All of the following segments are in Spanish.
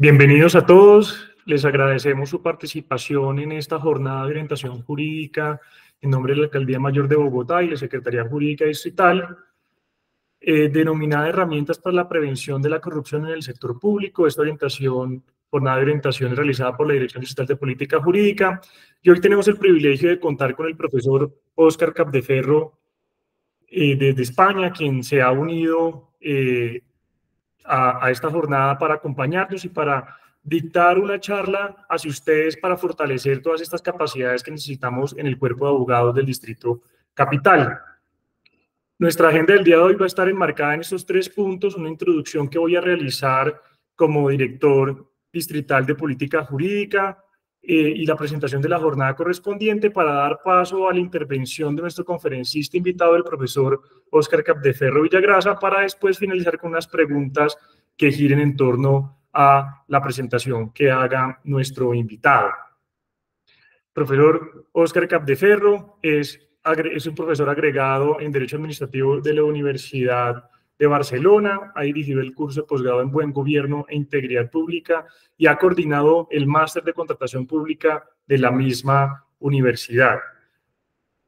Bienvenidos a todos. Les agradecemos su participación en esta jornada de orientación jurídica en nombre de la Alcaldía Mayor de Bogotá y la Secretaría Jurídica Distrital, denominada Herramientas para la Prevención de la Corrupción en el Sector Público. Esta jornada de orientación es realizada por la Dirección Distrital de Política Jurídica. Y hoy tenemos el privilegio de contar con el profesor Óscar Capdeferro desde España, quien se ha unido a esta jornada para acompañarnos y para dictar una charla hacia ustedes para fortalecer todas estas capacidades que necesitamos en el cuerpo de abogados del Distrito Capital. Nuestra agenda del día de hoy va a estar enmarcada en estos 3 puntos, una introducción que voy a realizar como director distrital de política jurídica y la presentación de la jornada correspondiente para dar paso a la intervención de nuestro conferencista invitado, el profesor Óscar Capdeferro Villagrasa, para después finalizar con unas preguntas que giren en torno a la presentación que haga nuestro invitado. Profesor Óscar Capdeferro es un profesor agregado en Derecho Administrativo de la Universidad de Barcelona, ha dirigido el curso de posgrado en Buen Gobierno e Integridad Pública y ha coordinado el máster de Contratación Pública de la misma universidad.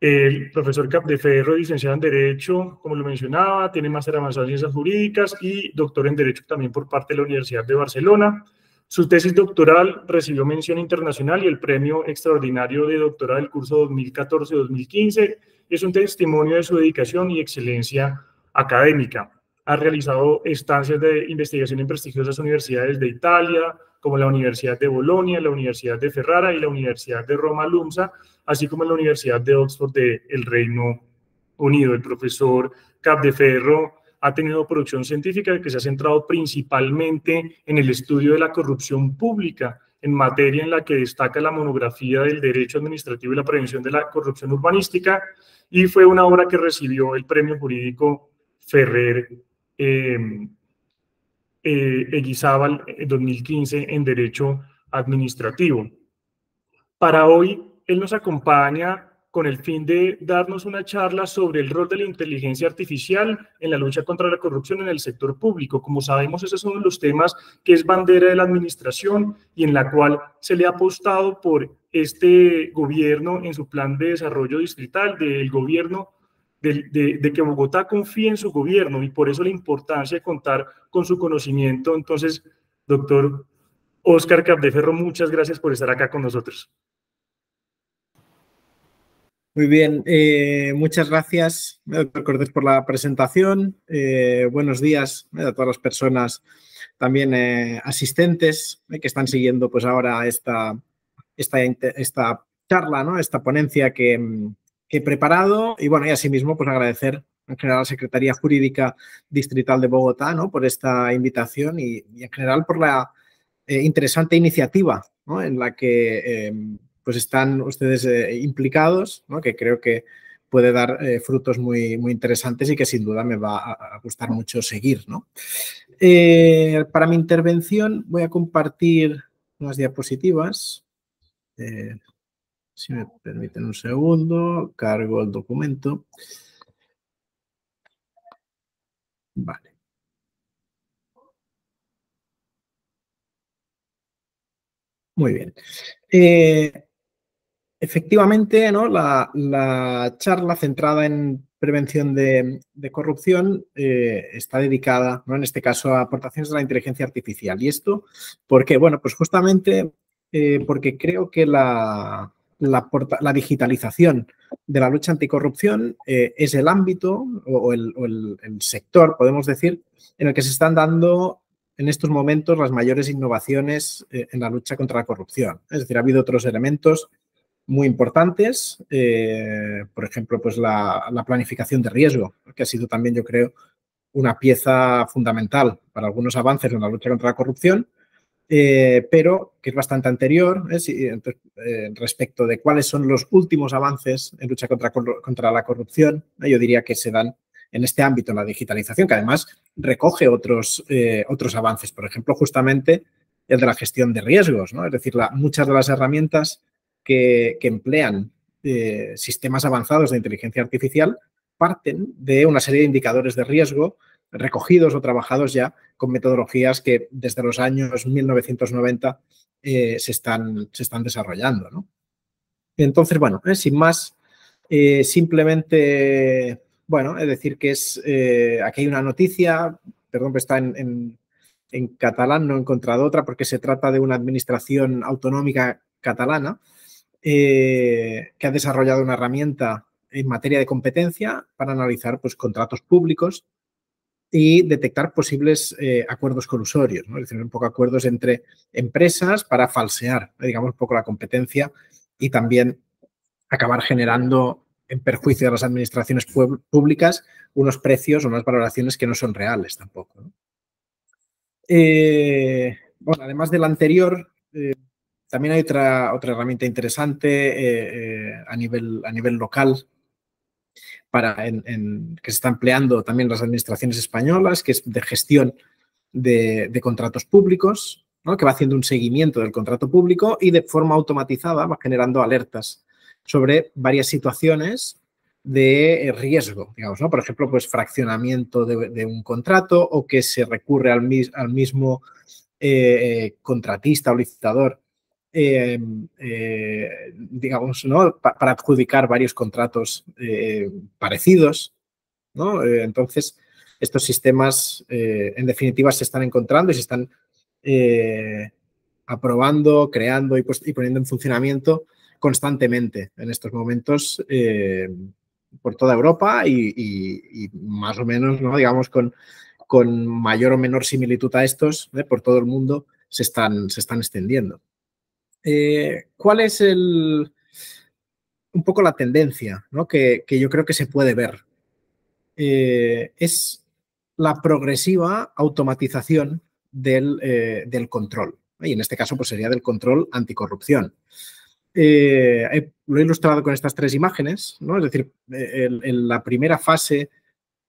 El profesor Capdeferro, licenciado en Derecho, como lo mencionaba, tiene máster avanzado en Ciencias Jurídicas y doctor en Derecho también por parte de la Universidad de Barcelona. Su tesis doctoral recibió mención internacional y el premio extraordinario de doctorado del curso 2014-2015. Es un testimonio de su dedicación y excelencia académica. Ha realizado estancias de investigación en prestigiosas universidades de Italia, como la Universidad de Bolonia, la Universidad de Ferrara y la Universidad de Roma Lumsa, así como en la Universidad de Oxford del Reino Unido. El profesor Capdeferro ha tenido producción científica que se ha centrado principalmente en el estudio de la corrupción pública, en materia en la que destaca la monografía del Derecho Administrativo y la Prevención de la Corrupción Urbanística, y fue una obra que recibió el Premio Jurídico Ferrer Eguizábal 2015 en Derecho Administrativo. Para hoy, él nos acompaña con el fin de darnos una charla sobre el rol de la inteligencia artificial en la lucha contra la corrupción en el sector público. Como sabemos, ese es uno de los temas que es bandera de la administración y en la cual se le ha apostado por este gobierno en su plan de desarrollo distrital, del gobierno, de que Bogotá confíe en su gobierno, y por eso la importancia de contar con su conocimiento. Entonces, doctor Óscar Capdeferro, muchas gracias por estar acá con nosotros. Muy bien, muchas gracias, doctor Cortés, por la presentación. Buenos días a todas las personas también asistentes que están siguiendo pues ahora esta charla, ¿no? Esta ponencia que he preparado. Y bueno, y asimismo pues agradecer en general a la Secretaría Jurídica Distrital de Bogotá, ¿no? Por esta invitación y en general por la interesante iniciativa, ¿no? En la que pues están ustedes implicados, ¿no? Que creo que puede dar frutos muy interesantes y que sin duda me va a gustar mucho seguir, ¿no? Para mi intervención voy a compartir unas diapositivas. Si me permiten un segundo, cargo el documento. Vale. Muy bien. Efectivamente, ¿no? La charla centrada en prevención de corrupción está dedicada, ¿no? En este caso, a aportaciones de la inteligencia artificial. ¿Y esto por qué? Bueno, pues justamente porque creo que la digitalización de la lucha anticorrupción es el ámbito o el sector, podemos decir, en el que se están dando en estos momentos las mayores innovaciones en la lucha contra la corrupción. Es decir, ha habido otros elementos muy importantes, por ejemplo, pues la planificación de riesgo, que ha sido también, yo creo, una pieza fundamental para algunos avances en la lucha contra la corrupción, pero que es bastante anterior respecto de cuáles son los últimos avances en lucha contra la corrupción. Yo diría que se dan en este ámbito, en la digitalización, que además recoge otros avances, por ejemplo, justamente el de la gestión de riesgos, ¿no? Es decir, muchas de las herramientas que emplean sistemas avanzados de inteligencia artificial parten de una serie de indicadores de riesgo recogidos o trabajados ya con metodologías que desde los años 1990 se están desarrollando, ¿no? Entonces, bueno, sin más, simplemente, bueno, es decir que aquí hay una noticia, perdón, que está en catalán, no he encontrado otra porque se trata de una administración autonómica catalana que ha desarrollado una herramienta en materia de competencia para analizar pues, contratos públicos y detectar posibles acuerdos colusorios, ¿no? Es decir, un poco acuerdos entre empresas para falsear, digamos, un poco la competencia y también acabar generando en perjuicio de las administraciones públicas unos precios o unas valoraciones que no son reales tampoco, ¿no? Bueno, además del anterior, también hay otra herramienta interesante a nivel local que se está empleando también las administraciones españolas, que es de gestión de contratos públicos, ¿no? Que va haciendo un seguimiento del contrato público y de forma automatizada va generando alertas sobre varias situaciones de riesgo, digamos, ¿no? Por ejemplo, pues fraccionamiento de un contrato o que se recurre al mismo contratista o licitador, digamos, ¿no? Para adjudicar varios contratos parecidos, ¿no? Entonces, estos sistemas, en definitiva, se están encontrando y se están aprobando, creando y poniendo en funcionamiento constantemente en estos momentos por toda Europa y más o menos, ¿no? Digamos, con mayor o menor similitud a estos, por todo el mundo se están extendiendo. ¿Cuál es un poco la tendencia, ¿no? que yo creo que se puede ver? Es la progresiva automatización del control. Y en este caso pues sería del control anticorrupción. Lo he ilustrado con estas tres imágenes, ¿no? Es decir, en la primera fase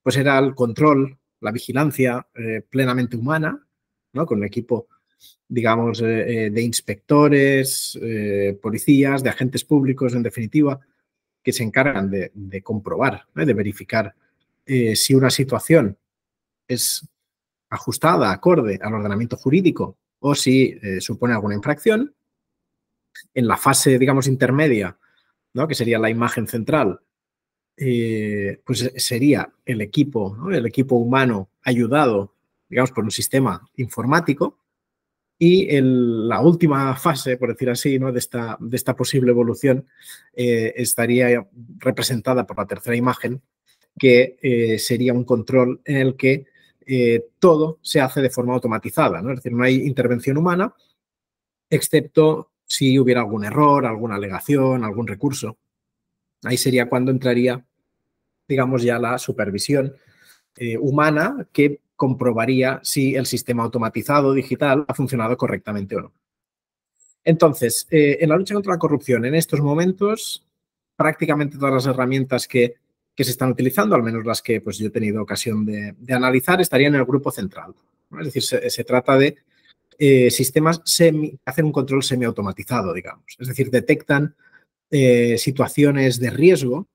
pues era el control, la vigilancia plenamente humana, ¿no? Con un equipo, digamos, de inspectores, policías, de agentes públicos, en definitiva, que se encargan de comprobar, ¿no? De verificar si una situación es ajustada, acorde al ordenamiento jurídico o si supone alguna infracción. En la fase, digamos, intermedia, ¿no? Que sería la imagen central, pues sería el equipo, ¿no? El equipo humano ayudado, digamos, por un sistema informático. Y la última fase, por decir así, ¿no? de esta posible evolución estaría representada por la tercera imagen, que sería un control en el que todo se hace de forma automatizada, ¿no? Es decir, no hay intervención humana, excepto si hubiera algún error, alguna alegación, algún recurso. Ahí sería cuando entraría, digamos, ya la supervisión humana que comprobaría si el sistema automatizado digital ha funcionado correctamente o no. Entonces, en la lucha contra la corrupción, en estos momentos, prácticamente todas las herramientas que se están utilizando, al menos las que pues, yo he tenido ocasión de analizar, estarían en el grupo central, ¿no? Es decir, se trata de sistemas hacen un control semiautomatizado, digamos. Es decir, detectan situaciones de riesgo,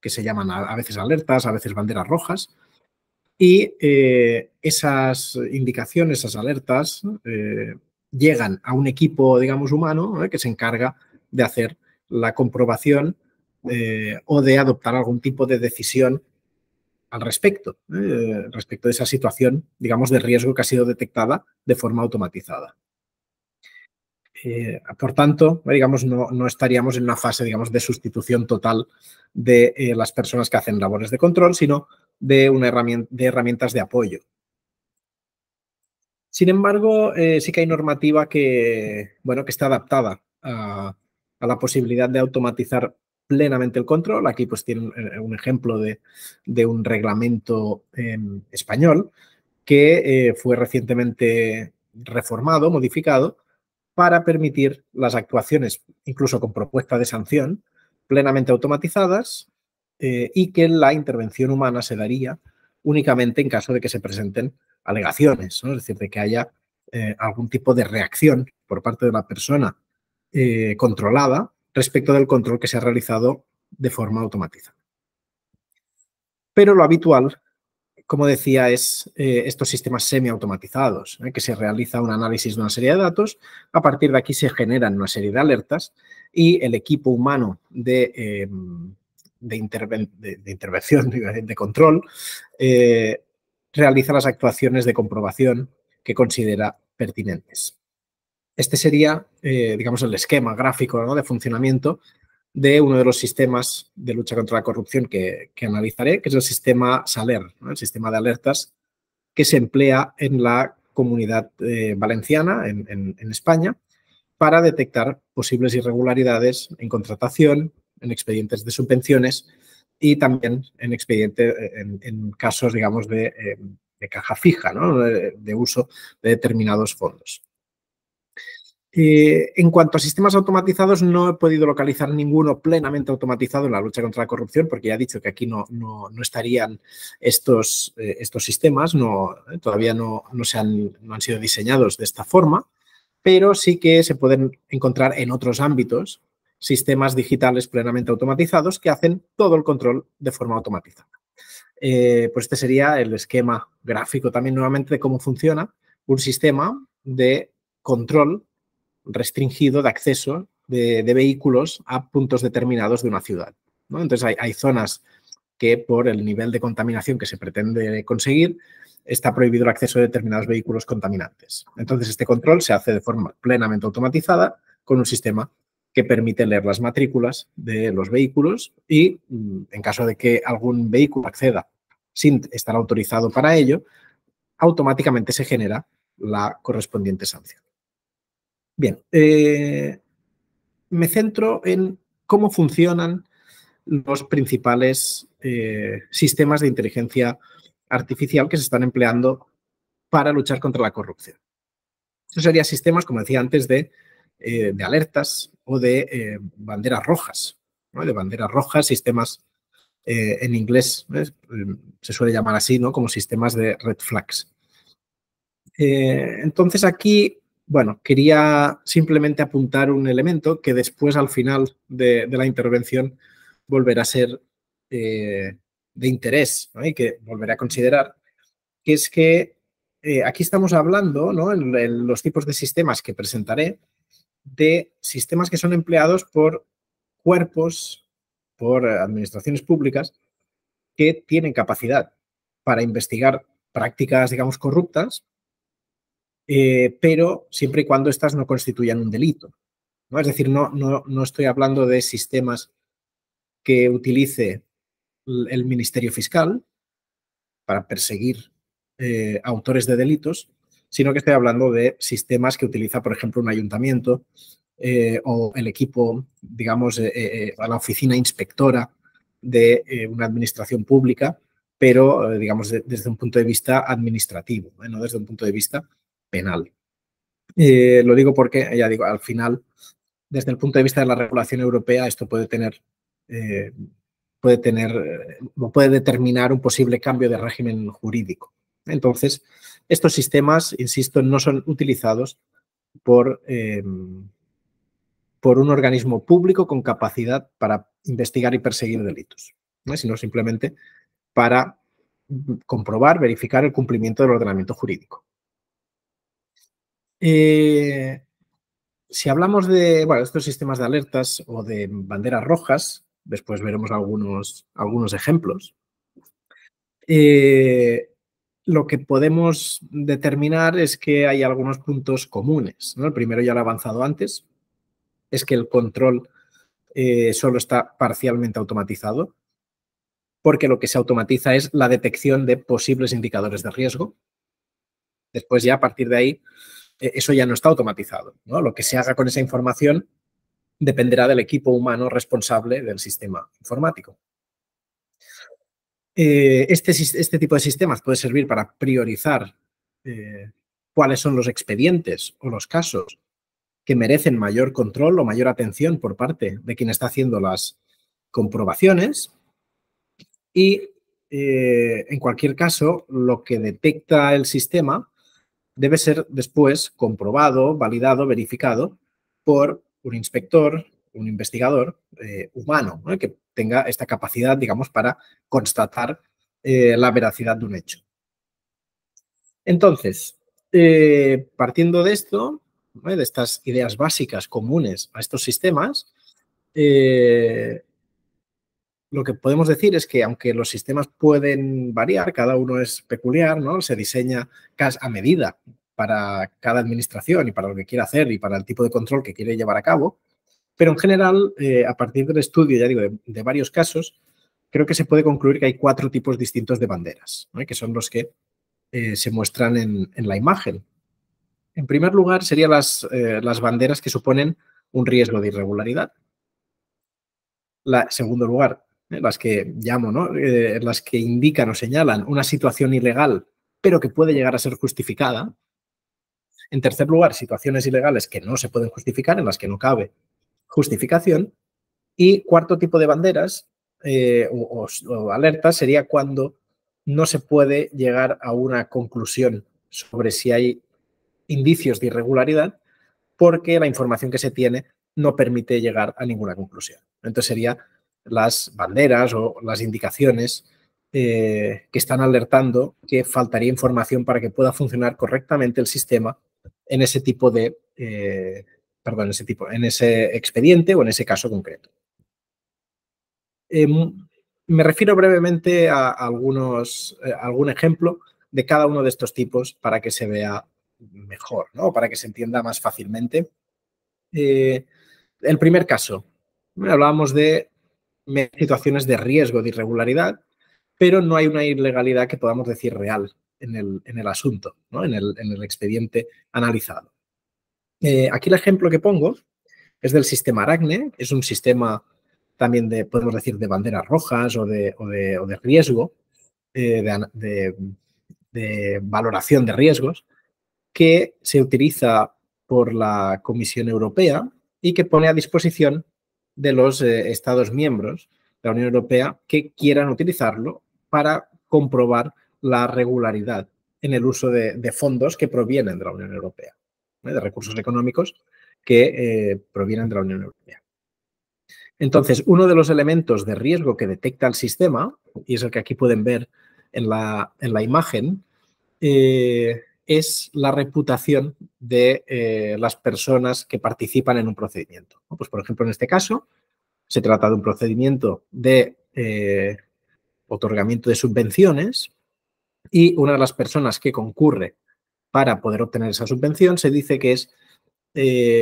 que se llaman a veces alertas, a veces banderas rojas, y esas indicaciones, esas alertas, llegan a un equipo, digamos, humano, que se encarga de hacer la comprobación o de adoptar algún tipo de decisión al respecto de esa situación, digamos, de riesgo que ha sido detectada de forma automatizada. Por tanto, digamos, no estaríamos en una fase, digamos, de sustitución total de las personas que hacen labores de control, sino de herramientas de apoyo. Sin embargo, sí que hay normativa que está adaptada a la posibilidad de automatizar plenamente el control. Aquí pues tienen un ejemplo de un reglamento español que fue recientemente reformado, modificado, para permitir las actuaciones, incluso con propuesta de sanción, plenamente automatizadas y que la intervención humana se daría únicamente en caso de que se presenten alegaciones, ¿no? Es decir, de que haya algún tipo de reacción por parte de la persona controlada respecto del control que se ha realizado de forma automatizada. Pero lo habitual, como decía, es estos sistemas semiautomatizados, que se realiza un análisis de una serie de datos, a partir de aquí se generan una serie de alertas y el equipo humano de intervención, de control, realiza las actuaciones de comprobación que considera pertinentes. Este sería, digamos, el esquema gráfico, ¿no?, de funcionamiento de uno de los sistemas de lucha contra la corrupción que analizaré, que es el sistema SALER, ¿no?, el sistema de alertas que se emplea en la Comunidad Valenciana, en España, para detectar posibles irregularidades en contratación, en expedientes de subvenciones y también en casos, digamos, de caja fija, ¿no?, de uso de determinados fondos. En cuanto a sistemas automatizados, no he podido localizar ninguno plenamente automatizado en la lucha contra la corrupción, porque ya he dicho que aquí no estarían estos sistemas, todavía no han sido diseñados de esta forma, pero sí que se pueden encontrar en otros ámbitos sistemas digitales plenamente automatizados que hacen todo el control de forma automatizada. Pues este sería el esquema gráfico también nuevamente de cómo funciona un sistema de control restringido de acceso de vehículos a puntos determinados de una ciudad, ¿no? Entonces hay zonas que por el nivel de contaminación que se pretende conseguir está prohibido el acceso de determinados vehículos contaminantes. Entonces este control se hace de forma plenamente automatizada con un sistema que permite leer las matrículas de los vehículos y en caso de que algún vehículo acceda sin estar autorizado para ello, automáticamente se genera la correspondiente sanción. Bien, me centro en cómo funcionan los principales sistemas de inteligencia artificial que se están empleando para luchar contra la corrupción. Estos serían sistemas, como decía antes, de alertas o de banderas rojas, ¿no? De banderas rojas, sistemas en inglés se suele llamar así, ¿no?, como sistemas de red flags. Entonces aquí, bueno, quería simplemente apuntar un elemento que después al final de la intervención volverá a ser de interés, ¿no?, y que volveré a considerar, que es que aquí estamos hablando, ¿no?, en los tipos de sistemas que presentaré, de sistemas que son empleados por cuerpos, por administraciones públicas que tienen capacidad para investigar prácticas, digamos, corruptas, pero siempre y cuando estas no constituyan un delito, ¿no? Es decir, no estoy hablando de sistemas que utilice el Ministerio Fiscal para perseguir autores de delitos, sino que estoy hablando de sistemas que utiliza, por ejemplo, un ayuntamiento o el equipo, digamos, a la oficina inspectora de una administración pública, pero, digamos, desde un punto de vista administrativo, no desde un punto de vista penal. Lo digo porque, ya digo, al final, desde el punto de vista de la regulación europea, esto puede determinar un posible cambio de régimen jurídico. Entonces, estos sistemas, insisto, no son utilizados por un organismo público con capacidad para investigar y perseguir delitos, ¿no?, sino simplemente para comprobar, verificar el cumplimiento del ordenamiento jurídico. Si hablamos de estos sistemas de alertas o de banderas rojas, después veremos algunos ejemplos. Lo que podemos determinar es que hay algunos puntos comunes, ¿no? El primero ya lo he avanzado antes, es que el control solo está parcialmente automatizado, porque lo que se automatiza es la detección de posibles indicadores de riesgo. Después ya a partir de ahí, eso ya no está automatizado, ¿no? Lo que se haga con esa información dependerá del equipo humano responsable del sistema informático. Este tipo de sistemas puede servir para priorizar cuáles son los expedientes o los casos que merecen mayor control o mayor atención por parte de quien está haciendo las comprobaciones y, en cualquier caso, lo que detecta el sistema debe ser después comprobado, validado, verificado por un inspector, un investigador humano, ¿no?, que tenga esta capacidad, digamos, para constatar la veracidad de un hecho. Entonces, partiendo de esto, ¿vale?, de estas ideas básicas comunes a estos sistemas, lo que podemos decir es que aunque los sistemas pueden variar, cada uno es peculiar, ¿no? Se diseña a medida para cada administración y para lo que quiere hacer y para el tipo de control que quiere llevar a cabo, pero en general, a partir del estudio, ya digo, de varios casos, creo que se puede concluir que hay 4 tipos distintos de banderas, ¿no?, que son los que se muestran en la imagen. En primer lugar, serían las banderas que suponen un riesgo de irregularidad. En segundo lugar, las que llamo, ¿no?, las que indican o señalan una situación ilegal, pero que puede llegar a ser justificada. En tercer lugar, situaciones ilegales que no se pueden justificar, en las que no cabe justificación. Y cuarto tipo de banderas o alertas sería cuando no se puede llegar a una conclusión sobre si hay indicios de irregularidad porque la información que se tiene no permite llegar a ninguna conclusión. Entonces serían las banderas o las indicaciones que están alertando que faltaría información para que pueda funcionar correctamente el sistema en ese tipo de, en ese expediente o en ese caso concreto. Me refiero brevemente a algún ejemplo de cada uno de estos tipos para que se vea mejor, ¿no?, para que se entienda más fácilmente. El primer caso, hablábamos de situaciones de riesgo de irregularidad, pero no hay una ilegalidad que podamos decir real en el asunto, ¿no?, en el expediente analizado. Aquí el ejemplo que pongo es del sistema Aracne. Es un sistema también podemos decir, de banderas rojas o de riesgo, de valoración de riesgos, que se utiliza por la Comisión Europea y que pone a disposición de los Estados miembros de la Unión Europea que quieran utilizarlo para comprobar la regularidad en el uso de fondos que provienen de la Unión Europea, de recursos económicos que provienen de la Unión Europea. Entonces, uno de los elementos de riesgo que detecta el sistema, y es el que aquí pueden ver en la imagen, es la reputación de las personas que participan en un procedimiento. Pues, por ejemplo, en este caso, se trata de un procedimiento de otorgamiento de subvenciones y una de las personas que concurre para poder obtener esa subvención se dice que es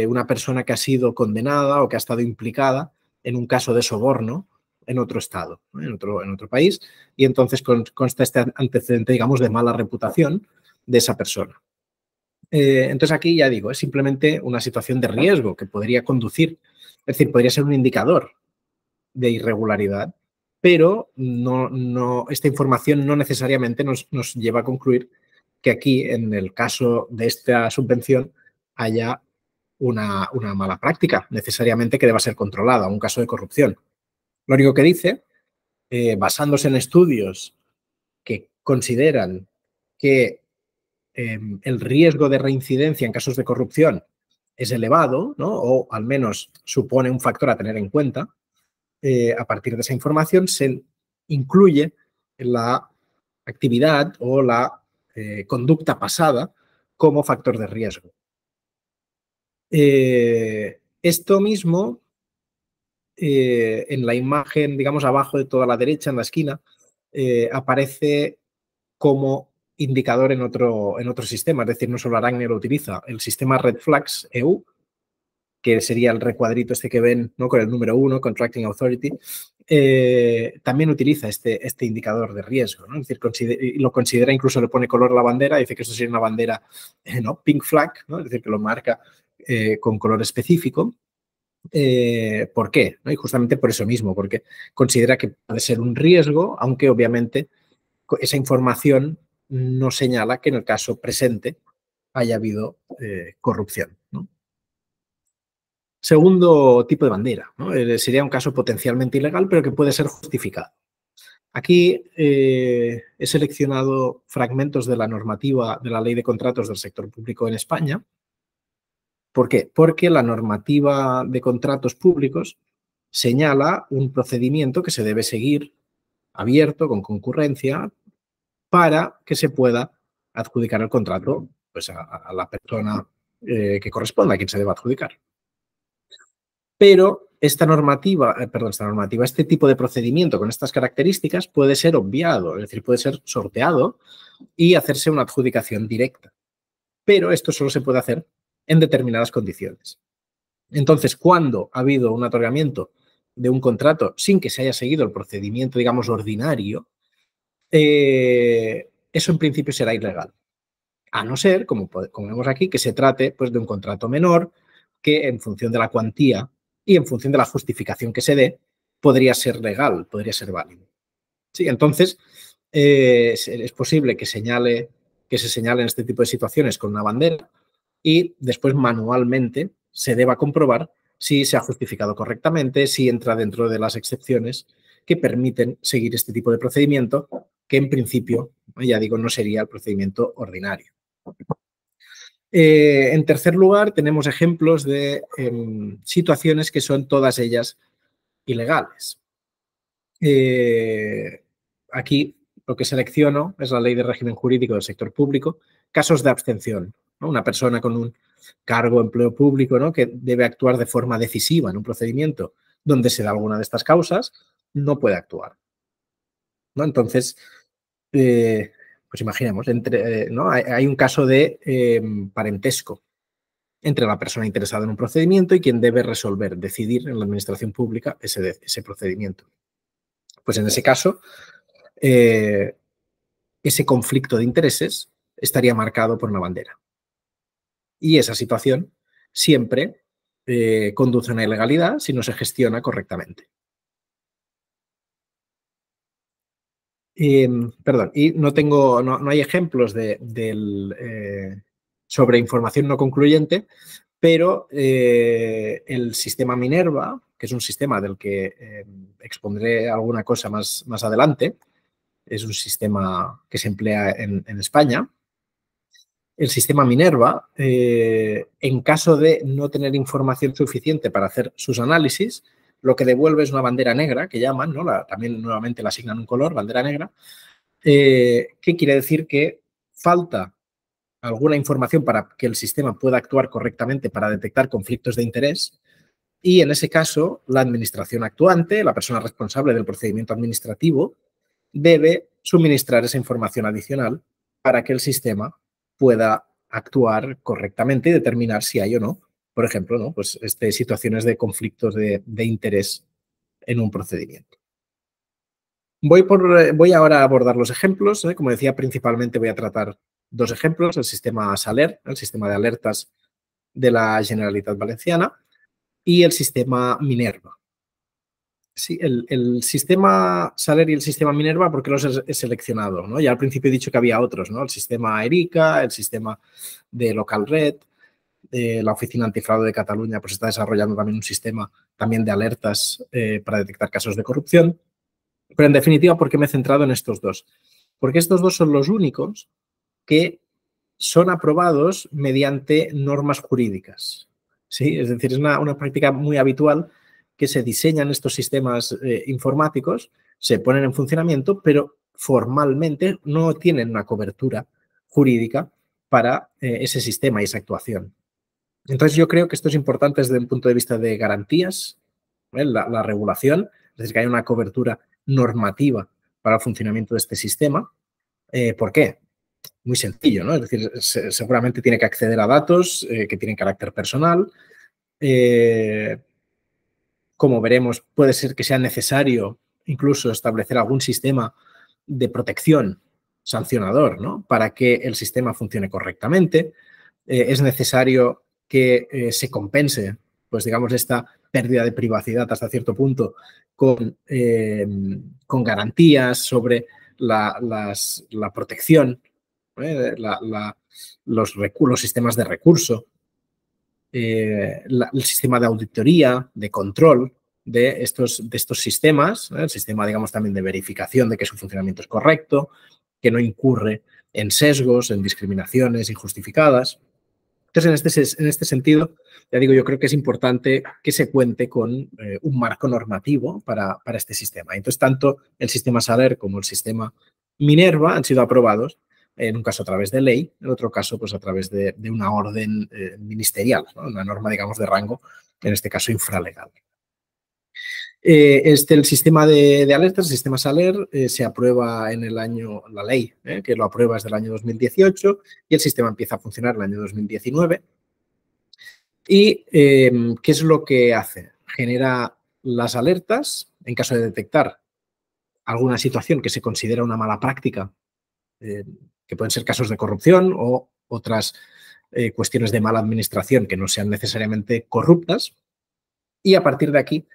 una persona que ha sido condenada o que ha estado implicada en un caso de soborno en otro estado, ¿no?, en otro país, y entonces consta este antecedente, digamos, de mala reputación de esa persona. Entonces aquí ya digo, es simplemente una situación de riesgo que podría conducir, es decir, podría ser un indicador de irregularidad, pero esta información no necesariamente nos lleva a concluir que aquí, en el caso de esta subvención, haya una mala práctica, necesariamente que deba ser controlada, un caso de corrupción. Lo único que dice, basándose en estudios que consideran que el riesgo de reincidencia en casos de corrupción es elevado, ¿no?, o al menos supone un factor a tener en cuenta, a partir de esa información se incluye la actividad o la conducta pasada como factor de riesgo. Esto mismo, en la imagen, digamos, abajo de toda la derecha, en la esquina, aparece como indicador en otro sistema, es decir, no solo Aracne lo utiliza, el sistema Red Flags EU, que sería el recuadrito este que ven, ¿no?, con el número 1, Contracting Authority, también utiliza este indicador de riesgo, ¿no? Es decir, lo considera, incluso le pone color a la bandera, dice que esto sería una bandera, ¿no?, pink flag, ¿no?, es decir, que lo marca con color específico. ¿Por qué? ¿No? Y justamente por eso mismo, porque considera que puede ser un riesgo, aunque obviamente esa información no señala que en el caso presente haya habido corrupción, ¿no? Segundo tipo de bandera, ¿no? Sería un caso potencialmente ilegal, pero que puede ser justificado. Aquí he seleccionado fragmentos de la normativa de la Ley de Contratos del Sector Público en España. ¿Por qué? Porque la normativa de contratos públicos señala un procedimiento que se debe seguir abierto, con concurrencia, para que se pueda adjudicar el contrato pues, a la persona que corresponda, a quien se deba adjudicar. Pero esta normativa, este tipo de procedimiento con estas características puede ser obviado, es decir, puede ser sorteado y hacerse una adjudicación directa. Pero esto solo se puede hacer en determinadas condiciones. Entonces, cuando ha habido un otorgamiento de un contrato sin que se haya seguido el procedimiento, digamos, ordinario, eso en principio será ilegal. A no ser, como vemos aquí, que se trate pues, de un contrato menor que en función de la cuantía y en función de la justificación que se dé, podría ser legal, podría ser válido. Sí, entonces, es posible que se señalen este tipo de situaciones con una bandera y después manualmente se deba comprobar si se ha justificado correctamente, si entra dentro de las excepciones que permiten seguir este tipo de procedimiento, que en principio, ya digo, no sería el procedimiento ordinario. En tercer lugar, tenemos ejemplos de situaciones que son todas ellas ilegales. Aquí lo que selecciono es la Ley de Régimen Jurídico del Sector Público, casos de abstención, ¿no? Una persona con un cargo, empleo público, ¿no? Que debe actuar de forma decisiva en un procedimiento donde se da alguna de estas causas, no puede actuar, ¿no? Entonces, pues imaginemos, ¿no? Hay un caso de parentesco entre la persona interesada en un procedimiento y quien debe resolver, decidir en la administración pública ese procedimiento. Pues en ese caso, ese conflicto de intereses estaría marcado por una bandera. Y esa situación siempre conduce a una ilegalidad si no se gestiona correctamente. Perdón, y no hay ejemplos sobre información no concluyente, pero el sistema Minerva, que es un sistema del que expondré alguna cosa más adelante, es un sistema que se emplea en España. El sistema Minerva, en caso de no tener información suficiente para hacer sus análisis, lo que devuelve es una bandera negra, que llaman, ¿no? También nuevamente le asignan un color, bandera negra, que quiere decir que falta alguna información para que el sistema pueda actuar correctamente para detectar conflictos de interés y en ese caso la administración actuante, la persona responsable del procedimiento administrativo, debe suministrar esa información adicional para que el sistema pueda actuar correctamente y determinar si hay o no, por ejemplo, ¿no? Pues situaciones de conflictos de interés en un procedimiento. Voy ahora a abordar los ejemplos. Como decía, principalmente voy a tratar dos ejemplos, el sistema SALER, el sistema de alertas de la Generalitat Valenciana, y el sistema Minerva. Sí, el sistema SALER y el sistema Minerva, ¿por qué los he seleccionado? ¿No? Ya al principio he dicho que había otros, ¿no? El sistema ERICA, el sistema de Local Red, la Oficina Antifraude de Cataluña pues está desarrollando también un sistema también de alertas para detectar casos de corrupción. Pero en definitiva, ¿por qué me he centrado en estos dos? Porque estos dos son los únicos que son aprobados mediante normas jurídicas. ¿Sí? Es decir, es una práctica muy habitual que se diseñan estos sistemas informáticos, se ponen en funcionamiento, pero formalmente no tienen una cobertura jurídica para ese sistema y esa actuación. Entonces, yo creo que esto es importante desde un punto de vista de garantías, la regulación, es decir, que haya una cobertura normativa para el funcionamiento de este sistema. ¿Por qué? Muy sencillo, ¿no? Es decir, seguramente tiene que acceder a datos que tienen carácter personal. Como veremos, puede ser que sea necesario incluso establecer algún sistema de protección sancionador, ¿no? Para que el sistema funcione correctamente. Es necesario que se compense, pues digamos, esta pérdida de privacidad hasta cierto punto con garantías sobre la protección, los sistemas de recurso, el sistema de auditoría, de control de estos sistemas, el sistema, digamos, también de verificación de que su funcionamiento es correcto, que no incurre en sesgos, en discriminaciones injustificadas. Entonces, en este sentido, ya digo, yo creo que es importante que se cuente con un marco normativo para este sistema. Entonces, tanto el sistema SALER como el sistema Minerva han sido aprobados, en un caso a través de ley, en otro caso pues a través de una orden ministerial, ¿no? Una norma, digamos, de rango, en este caso infralegal. El sistema de alertas, el sistema SALER, se aprueba en el año, la ley que lo aprueba es del año 2018 y el sistema empieza a funcionar en el año 2019. ¿Y qué es lo que hace? Genera las alertas en caso de detectar alguna situación que se considera una mala práctica, que pueden ser casos de corrupción o otras cuestiones de mala administración que no sean necesariamente corruptas. Y a partir de aquí,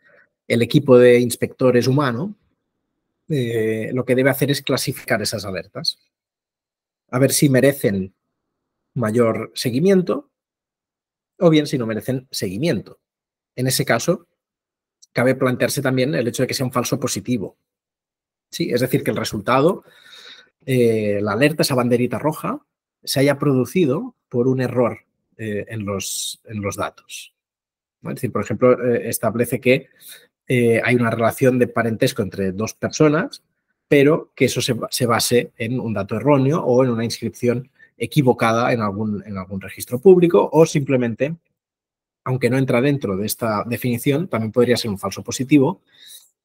el equipo de inspectores humano lo que debe hacer es clasificar esas alertas, a ver si merecen mayor seguimiento o bien si no merecen seguimiento. En ese caso, cabe plantearse también el hecho de que sea un falso positivo. Sí, es decir, que el resultado, la alerta, esa banderita roja, se haya producido por un error en los datos. ¿No? Es decir, por ejemplo, establece que hay una relación de parentesco entre dos personas, pero que eso se base en un dato erróneo o en una inscripción equivocada en algún registro público o simplemente, aunque no entra dentro de esta definición, también podría ser un falso positivo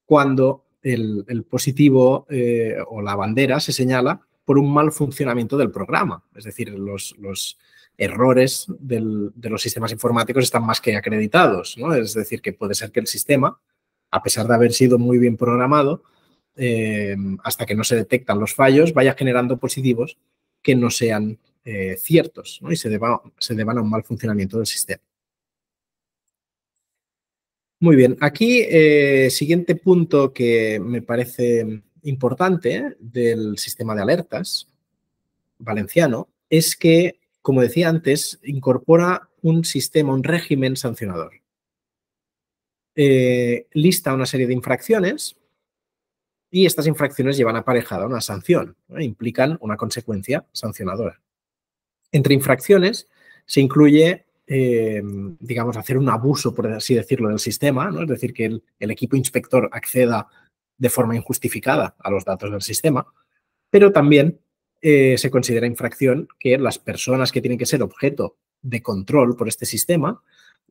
cuando el positivo o la bandera se señala por un mal funcionamiento del programa. Es decir, los errores de los sistemas informáticos están más que acreditados, ¿no? Es decir, que puede ser que el sistema, a pesar de haber sido muy bien programado, hasta que no se detectan los fallos, vaya generando positivos que no sean ciertos, ¿no? Y se deban a un mal funcionamiento del sistema. Muy bien, aquí siguiente punto que me parece importante del sistema de alertas valenciano es que, como decía antes, incorpora un sistema, un régimen sancionador. Lista una serie de infracciones y estas infracciones llevan aparejada una sanción, ¿no? Implican una consecuencia sancionadora. Entre infracciones se incluye, digamos, hacer un abuso, por así decirlo, del sistema, ¿no? Es decir, que el equipo inspector acceda de forma injustificada a los datos del sistema, pero también se considera infracción que las personas que tienen que ser objeto de control por este sistema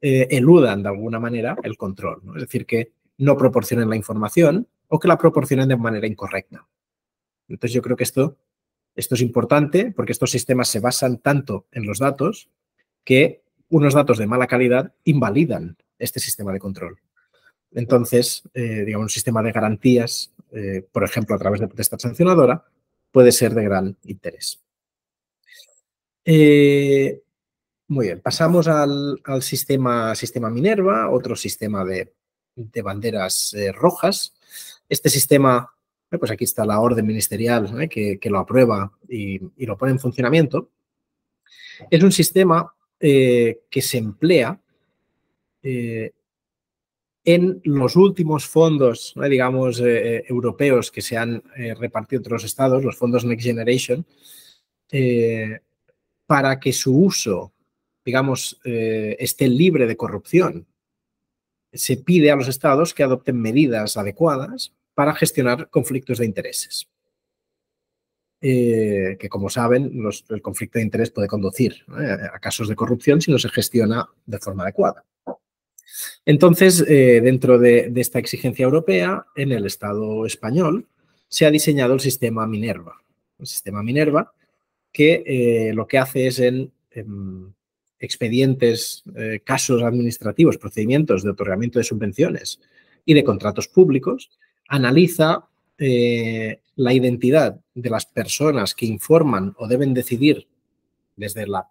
eludan de alguna manera el control, ¿no? Es decir, que no proporcionen la información o que la proporcionen de manera incorrecta. Entonces, yo creo que esto es importante porque estos sistemas se basan tanto en los datos que unos datos de mala calidad invalidan este sistema de control. Entonces, digamos, un sistema de garantías, por ejemplo, a través de potestad sancionadora, puede ser de gran interés. Muy bien, pasamos al sistema Minerva, otro sistema de banderas rojas. Este sistema, pues aquí está la orden ministerial que lo aprueba y lo pone en funcionamiento. Es un sistema que se emplea en los últimos fondos, digamos, europeos que se han repartido entre los estados, los fondos Next Generation, para que su uso, digamos, esté libre de corrupción. Se pide a los estados que adopten medidas adecuadas para gestionar conflictos de intereses. Que, como saben, el conflicto de interés puede conducir a casos de corrupción si no se gestiona de forma adecuada. Entonces, dentro de esta exigencia europea, en el Estado español se ha diseñado el sistema Minerva. El sistema Minerva que lo que hace es en expedientes, casos administrativos, procedimientos de otorgamiento de subvenciones y de contratos públicos, analiza la identidad de las personas que informan o deben decidir desde la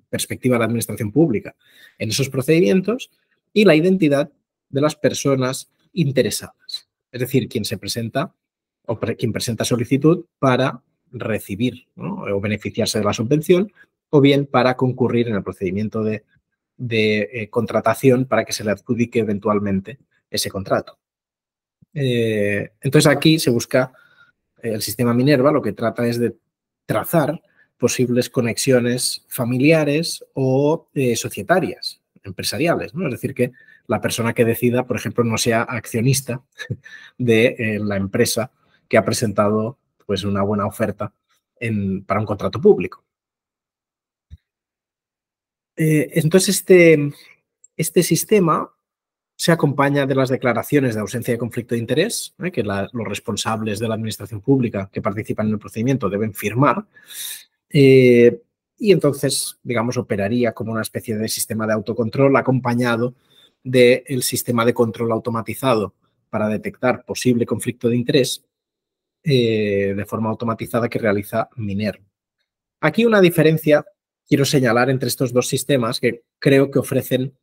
perspectiva de la administración pública en esos procedimientos y la identidad de las personas interesadas, es decir, quien se presenta o quien presenta solicitud para recibir, ¿no?, o beneficiarse de la subvención o bien para concurrir en el procedimiento de contratación para que se le adjudique eventualmente ese contrato. Entonces aquí se busca el sistema Minerva, lo que trata es de trazar posibles conexiones familiares o societarias, empresariales, ¿no? Es decir, que la persona que decida, por ejemplo, no sea accionista de la empresa que ha presentado pues, una buena oferta para un contrato público. Entonces, este sistema se acompaña de las declaraciones de ausencia de conflicto de interés, que los responsables de la administración pública que participan en el procedimiento deben firmar. Y entonces, digamos, operaría como una especie de sistema de autocontrol acompañado del sistema de control automatizado para detectar posible conflicto de interés de forma automatizada que realiza Minerva. Aquí una diferencia quiero señalar entre estos dos sistemas que creo que ofrecen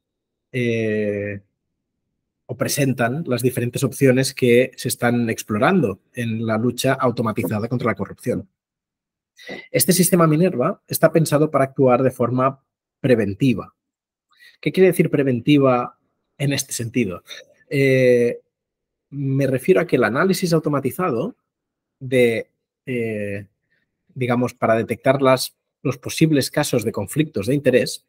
o presentan las diferentes opciones que se están explorando en la lucha automatizada contra la corrupción. Este sistema Minerva está pensado para actuar de forma preventiva. ¿Qué quiere decir preventiva en este sentido? Me refiero a que el análisis automatizado digamos, para detectar los posibles casos de conflictos de interés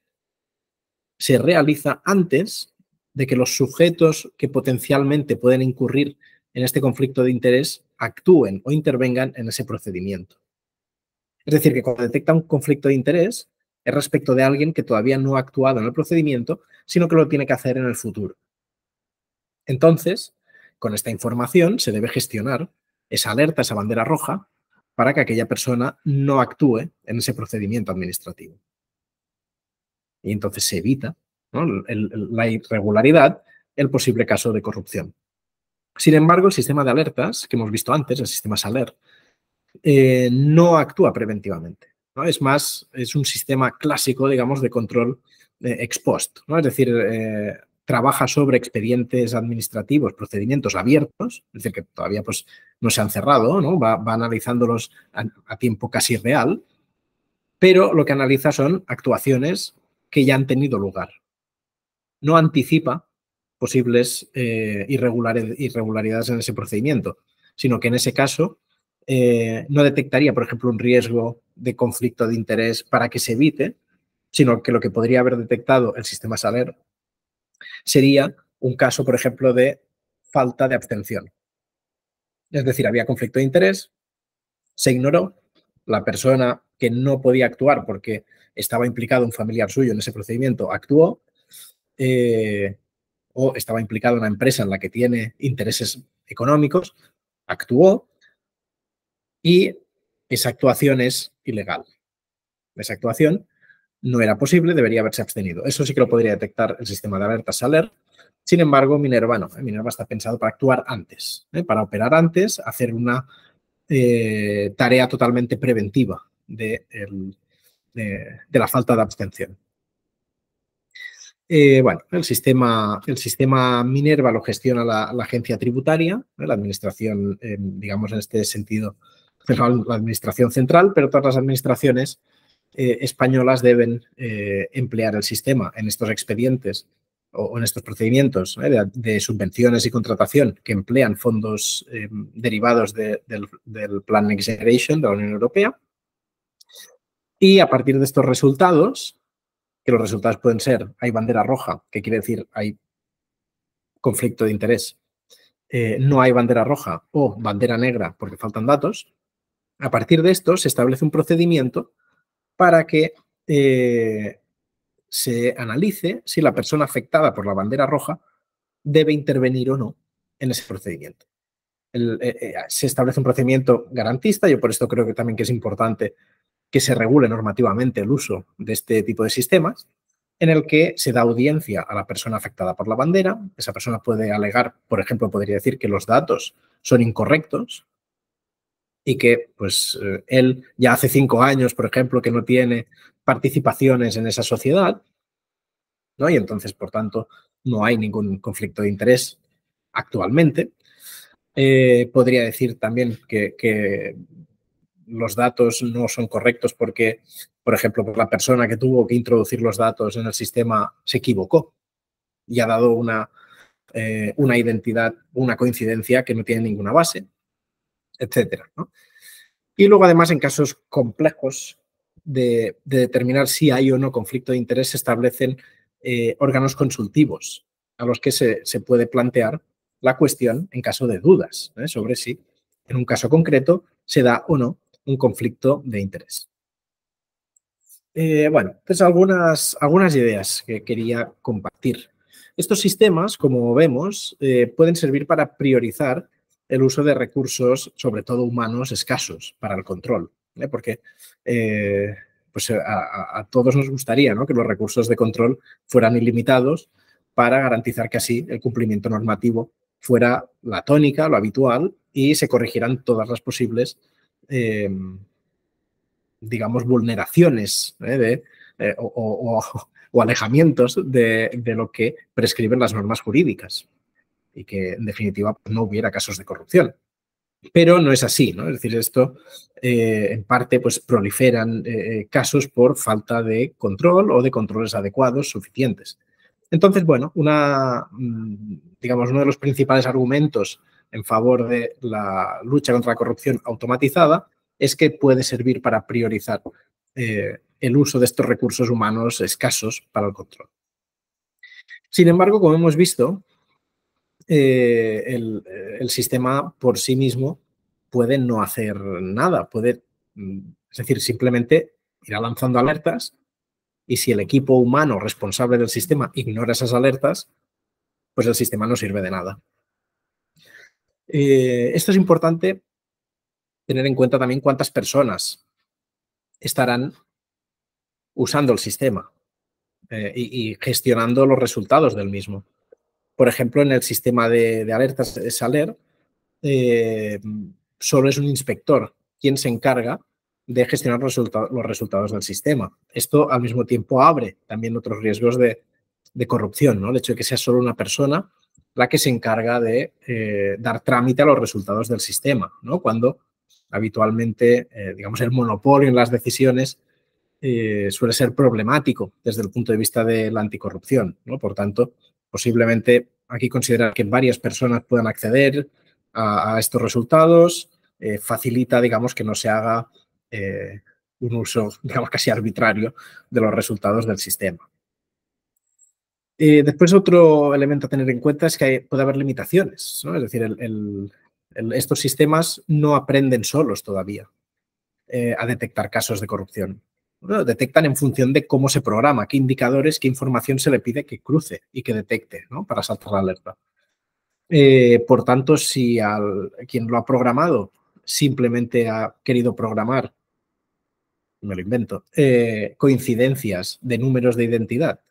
se realiza antes de que los sujetos que potencialmente pueden incurrir en este conflicto de interés actúen o intervengan en ese procedimiento. Es decir, que cuando detecta un conflicto de interés es respecto de alguien que todavía no ha actuado en el procedimiento, sino que lo tiene que hacer en el futuro. Entonces, con esta información se debe gestionar esa alerta, esa bandera roja, para que aquella persona no actúe en ese procedimiento administrativo. Y entonces se evita, ¿no?, la irregularidad, el posible caso de corrupción. Sin embargo, el sistema de alertas que hemos visto antes, el sistema SALER, no actúa preventivamente, ¿no? Es más, es un sistema clásico, digamos, de control ex post, ¿no? Es decir, trabaja sobre expedientes administrativos, procedimientos abiertos, es decir, que todavía pues, no se han cerrado, ¿no? Va analizándolos a tiempo casi real, pero lo que analiza son actuaciones que ya han tenido lugar. No anticipa posibles irregularidades en ese procedimiento, sino que en ese caso no detectaría, por ejemplo, un riesgo de conflicto de interés para que se evite, sino que lo que podría haber detectado el sistema SALER sería un caso, por ejemplo, de falta de abstención. Es decir, había conflicto de interés, se ignoró, la persona que no podía actuar porque estaba implicado un familiar suyo en ese procedimiento actuó, o estaba implicada una empresa en la que tiene intereses económicos, actuó y esa actuación es ilegal. Esa actuación no era posible, debería haberse abstenido. Eso sí que lo podría detectar el sistema de alertas SALER. Sin embargo, Minerva no. Minerva está pensado para actuar antes, para operar antes, hacer una tarea totalmente preventiva de la falta de abstención. Bueno, el sistema Minerva lo gestiona la agencia tributaria, la administración, digamos en este sentido, la administración central, pero todas las administraciones españolas deben emplear el sistema en estos expedientes o en estos procedimientos de subvenciones y contratación que emplean fondos derivados del Plan Next Generation de la Unión Europea. Y a partir de estos resultados, que los resultados pueden ser, hay bandera roja, que quiere decir hay conflicto de interés, no hay bandera roja o bandera negra porque faltan datos, a partir de esto se establece un procedimiento para que se analice si la persona afectada por la bandera roja debe intervenir o no en ese procedimiento. Se establece un procedimiento garantista, yo por esto creo que también que es importante que se regule normativamente el uso de este tipo de sistemas, en el que se da audiencia a la persona afectada por la bandera. Esa persona puede alegar, por ejemplo, podría decir que los datos son incorrectos y que pues, él ya hace 5 años, por ejemplo, que no tiene participaciones en esa sociedad, ¿no? Y entonces, por tanto, no hay ningún conflicto de interés actualmente. Podría decir también que los datos no son correctos porque, por ejemplo, la persona que tuvo que introducir los datos en el sistema se equivocó y ha dado una identidad, una coincidencia que no tiene ninguna base, etcétera, ¿no? Y luego, además, en casos complejos de determinar si hay o no conflicto de interés se establecen órganos consultivos a los que se puede plantear la cuestión en caso de dudas sobre si en un caso concreto se da o no un conflicto de interés. Bueno, pues algunas ideas que quería compartir. Estos sistemas, como vemos, pueden servir para priorizar el uso de recursos, sobre todo humanos, escasos para el control, porque pues a todos nos gustaría, ¿no?, que los recursos de control fueran ilimitados para garantizar que así el cumplimiento normativo fuera la tónica, lo habitual, y se corrigieran todas las posibles digamos, vulneraciones o alejamientos de lo que prescriben las normas jurídicas y que, en definitiva, no hubiera casos de corrupción. Pero no es así, ¿no? Es decir, esto, en parte, pues proliferan casos por falta de control o de controles adecuados suficientes. Entonces, bueno, digamos, uno de los principales argumentos en favor de la lucha contra la corrupción automatizada es que puede servir para priorizar el uso de estos recursos humanos escasos para el control. Sin embargo, como hemos visto, el sistema por sí mismo puede no hacer nada, es decir, simplemente irá lanzando alertas y si el equipo humano responsable del sistema ignora esas alertas, pues el sistema no sirve de nada. Esto es importante tener en cuenta también cuántas personas estarán usando el sistema y gestionando los resultados del mismo. Por ejemplo, en el sistema de alertas SALER, solo es un inspector quien se encarga de gestionar los resultados del sistema. Esto al mismo tiempo abre también otros riesgos de corrupción, ¿no? El hecho de que sea solo una persona la que se encarga de dar trámite a los resultados del sistema, ¿no? Cuando habitualmente, digamos, el monopolio en las decisiones suele ser problemático desde el punto de vista de la anticorrupción, ¿no? Por tanto, posiblemente aquí considerar que varias personas puedan acceder a estos resultados facilita, digamos, que no se haga un uso, digamos, casi arbitrario de los resultados del sistema. Después, otro elemento a tener en cuenta es que puede haber limitaciones, ¿no? Es decir, estos sistemas no aprenden solos todavía a detectar casos de corrupción. Bueno, detectan en función de cómo se programa, qué indicadores, qué información se le pide que cruce y que detecte, ¿no?, para saltar la alerta. Por tanto, si quien lo ha programado simplemente ha querido programar, me lo invento, coincidencias de números de identidad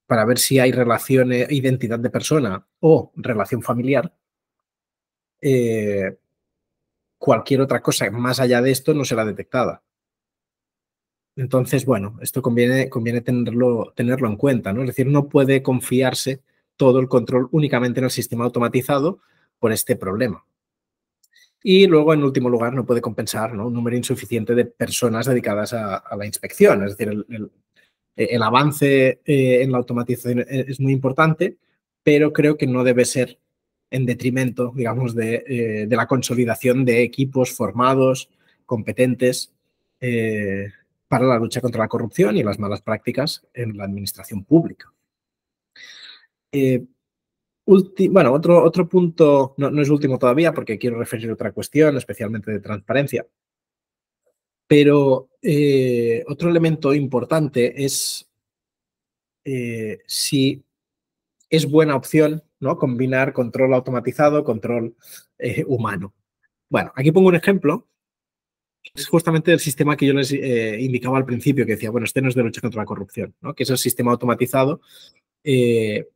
para ver si hay relación, identidad de persona o relación familiar, cualquier otra cosa más allá de esto no será detectada. Entonces, bueno, esto conviene tenerlo en cuenta, ¿no? Es decir, no puede confiarse todo el control únicamente en el sistema automatizado por este problema. Y luego, en último lugar, no puede compensar, ¿no?, un número insuficiente de personas dedicadas a la inspección. Es decir, el avance en la automatización es muy importante, pero creo que no debe ser en detrimento, digamos, de la consolidación de equipos formados, competentes, para la lucha contra la corrupción y las malas prácticas en la administración pública. Bueno, otro punto, no es último todavía porque quiero referir a otra cuestión, especialmente de transparencia, pero otro elemento importante es si es buena opción, ¿no?, combinar control automatizado, control humano. Bueno, aquí pongo un ejemplo. Es justamente el sistema que yo les indicaba al principio, que decía, bueno, este no es de lucha contra la corrupción, ¿no?, que es el sistema automatizado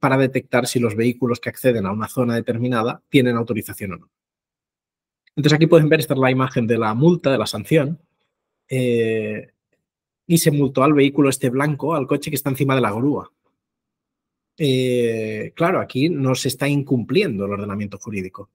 para detectar si los vehículos que acceden a una zona determinada tienen autorización o no. Entonces, aquí pueden ver, esta es la imagen de la multa, de la sanción, y se multó al vehículo este blanco, al coche que está encima de la grúa. Claro, aquí no se está incumpliendo el ordenamiento jurídico,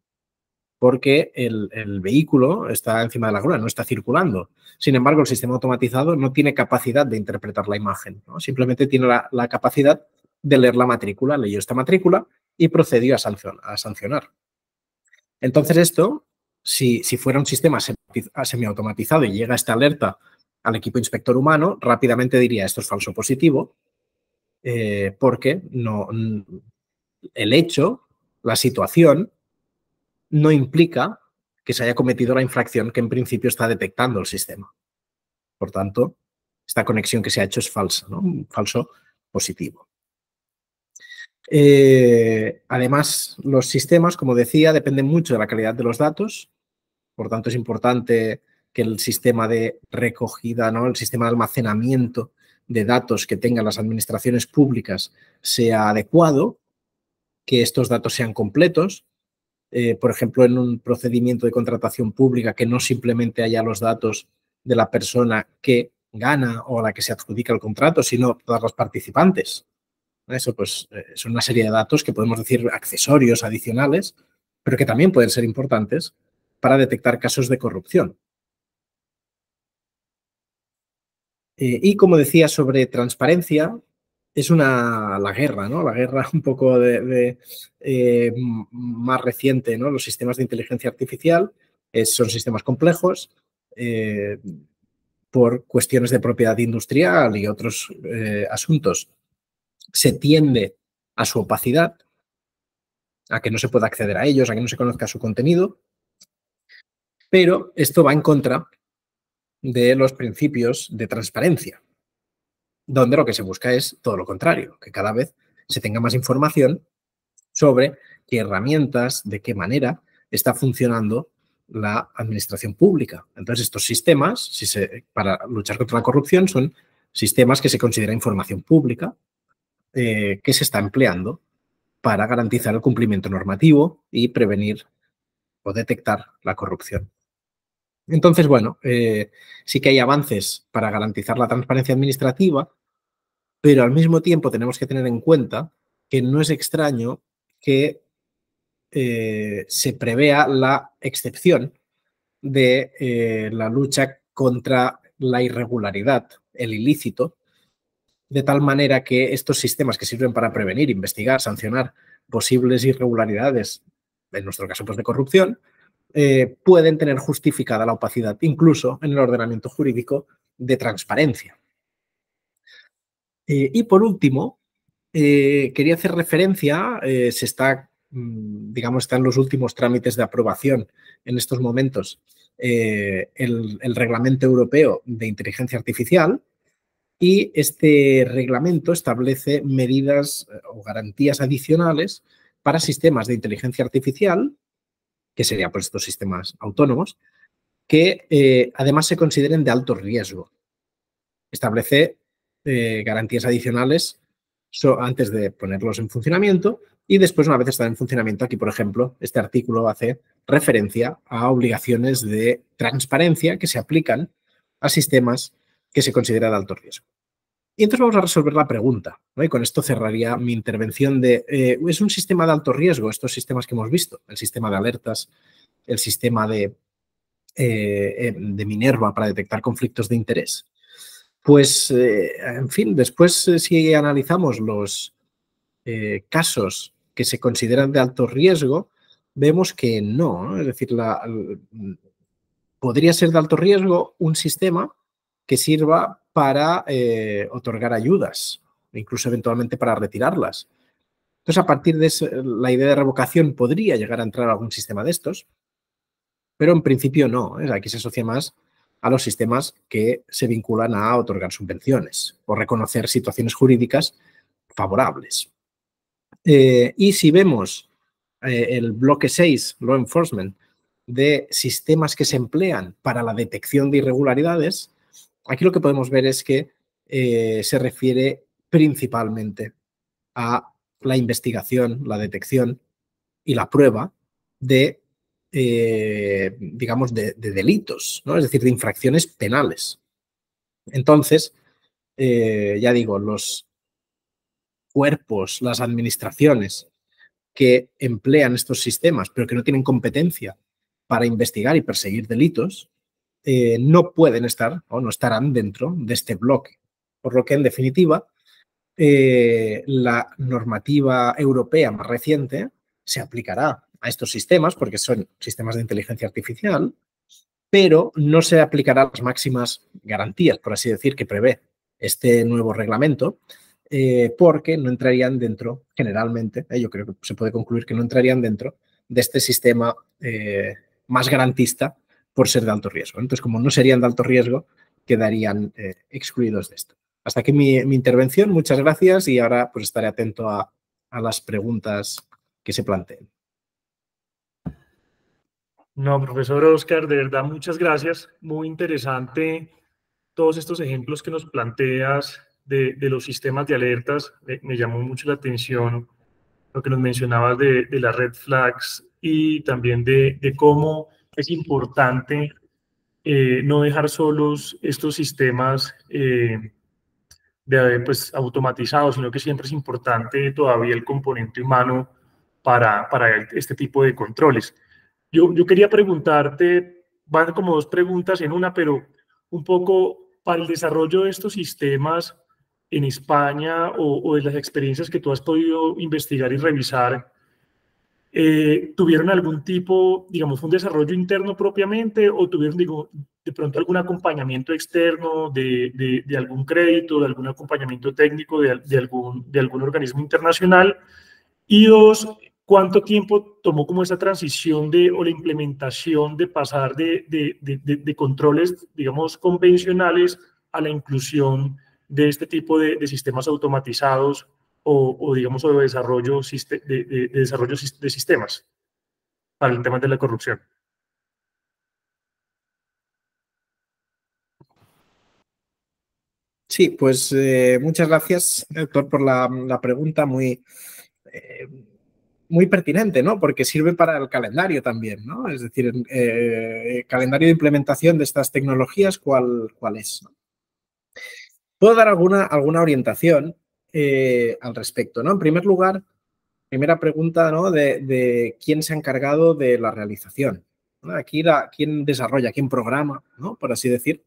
porque el vehículo está encima de la grúa, no está circulando. Sin embargo, el sistema automatizado no tiene capacidad de interpretar la imagen, ¿no? Simplemente tiene la capacidad de leer la matrícula, leyó esta matrícula y procedió a sancionar. Entonces, esto si fuera un sistema semiautomatizado y llega esta alerta al equipo inspector humano, rápidamente diría esto es falso positivo, porque el hecho, la situación, no implica que se haya cometido la infracción que en principio está detectando el sistema. Por tanto, esta conexión que se ha hecho es falsa, ¿no? Un falso positivo. Además, los sistemas, como decía, dependen mucho de la calidad de los datos. Por tanto, es importante que el sistema de recogida, ¿no? El sistema de almacenamiento de datos que tengan las administraciones públicas sea adecuado, que estos datos sean completos. Por ejemplo, en un procedimiento de contratación pública, que no simplemente haya los datos de la persona que gana o a la que se adjudica el contrato, sino todas las participantes. Eso pues son una serie de datos que podemos decir accesorios, adicionales, pero que también pueden ser importantes para detectar casos de corrupción. Y como decía sobre transparencia, es la guerra, ¿no? La guerra un poco más reciente, ¿no? Los sistemas de inteligencia artificial son sistemas complejos por cuestiones de propiedad industrial y otros asuntos. Se tiende a su opacidad, a que no se pueda acceder a ellos, a que no se conozca su contenido, pero esto va en contra de los principios de transparencia, donde lo que se busca es todo lo contrario, que cada vez se tenga más información sobre qué herramientas, de qué manera está funcionando la administración pública. Entonces, estos sistemas, para luchar contra la corrupción, son sistemas que se considera información pública, que se está empleando para garantizar el cumplimiento normativo y prevenir o detectar la corrupción. Entonces, bueno, sí que hay avances para garantizar la transparencia administrativa, pero al mismo tiempo tenemos que tener en cuenta que no es extraño que se prevea la excepción de la lucha contra la irregularidad, el ilícito, de tal manera que estos sistemas que sirven para prevenir, investigar, sancionar posibles irregularidades, en nuestro caso pues de corrupción, pueden tener justificada la opacidad, incluso en el ordenamiento jurídico de transparencia. Y por último, quería hacer referencia, está en los últimos trámites de aprobación en estos momentos, el Reglamento Europeo de Inteligencia Artificial, y este reglamento establece medidas o garantías adicionales para sistemas de inteligencia artificial, que serían pues, estos sistemas autónomos, que además se consideren de alto riesgo. Establece garantías adicionales antes de ponerlos en funcionamiento y después, una vez están en funcionamiento, aquí, por ejemplo, este artículo hace referencia a obligaciones de transparencia que se aplican a sistemas que se consideran de alto riesgo. Y entonces vamos a resolver la pregunta, ¿no? Y con esto cerraría mi intervención de, ¿es un sistema de alto riesgo estos sistemas que hemos visto? El sistema de alertas, el sistema de Minerva para detectar conflictos de interés. Pues, en fin, después si analizamos los casos que se consideran de alto riesgo, vemos que no, ¿no? Es decir, podría ser de alto riesgo un sistema que sirva para otorgar ayudas, incluso eventualmente para retirarlas. Entonces, a partir de la idea de revocación podría llegar a entrar algún sistema de estos, pero en principio no. Aquí se asocia más a los sistemas que se vinculan a otorgar subvenciones o reconocer situaciones jurídicas favorables. Y si vemos el bloque 6, Law Enforcement, de sistemas que se emplean para la detección de irregularidades, aquí lo que podemos ver es que se refiere principalmente a la investigación, la detección y la prueba de, de delitos, ¿no? Es decir, de infracciones penales. Entonces, ya digo, los cuerpos, las administraciones que emplean estos sistemas, pero que no tienen competencia para investigar y perseguir delitos, no pueden estar o no estarán dentro de este bloque. Por lo que, en definitiva, la normativa europea más reciente se aplicará a estos sistemas, porque son sistemas de inteligencia artificial, pero no se aplicará las máximas garantías, por así decir, que prevé este nuevo reglamento, porque no entrarían dentro, generalmente, yo creo que se puede concluir que no entrarían dentro de este sistema más garantista por ser de alto riesgo. Entonces, como no serían de alto riesgo, quedarían excluidos de esto. Hasta aquí mi intervención. Muchas gracias y ahora pues estaré atento a las preguntas que se planteen. No, profesor Oscar, de verdad, muchas gracias. Muy interesante todos estos ejemplos que nos planteas de los sistemas de alertas. Me llamó mucho la atención lo que nos mencionabas de las red flags y también de cómo es importante no dejar solos estos sistemas pues, automatizados, sino que siempre es importante todavía el componente humano para este tipo de controles. Yo quería preguntarte, van como dos preguntas en una, pero un poco para el desarrollo de estos sistemas en España o de las experiencias que tú has podido investigar y revisar, ¿tuvieron algún tipo, digamos, un desarrollo interno propiamente o tuvieron, digo, de pronto algún acompañamiento externo de algún crédito, de algún acompañamiento técnico de algún organismo internacional? Y dos, ¿cuánto tiempo tomó como esa transición o la implementación de pasar de controles, digamos, convencionales a la inclusión de este tipo de sistemas automatizados digamos, o de desarrollo de sistemas para el tema de la corrupción? Sí, pues muchas gracias, Héctor, por la pregunta muy pertinente, ¿no? Porque sirve para el calendario también, ¿no? Es decir, calendario de implementación de estas tecnologías, ¿cuál es? Puedo dar alguna orientación al respecto, ¿no? En primer lugar, primera pregunta, ¿no? de quién se ha encargado de la realización, ¿no? Aquí quién desarrolla, quién programa, ¿no? Por así decir,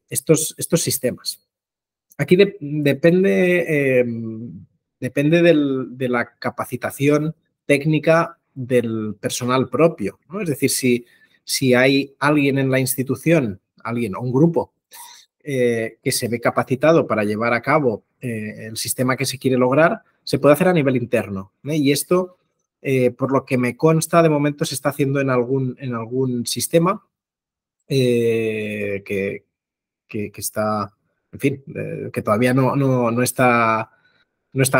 estos sistemas. Aquí depende de la capacitación técnica del personal propio, ¿no? Es decir, si hay alguien en la institución, alguien o un grupo que se ve capacitado para llevar a cabo el sistema que se quiere lograr, se puede hacer a nivel interno, ¿eh? Y esto, por lo que me consta, de momento se está haciendo en algún sistema que está, en fin, que todavía no está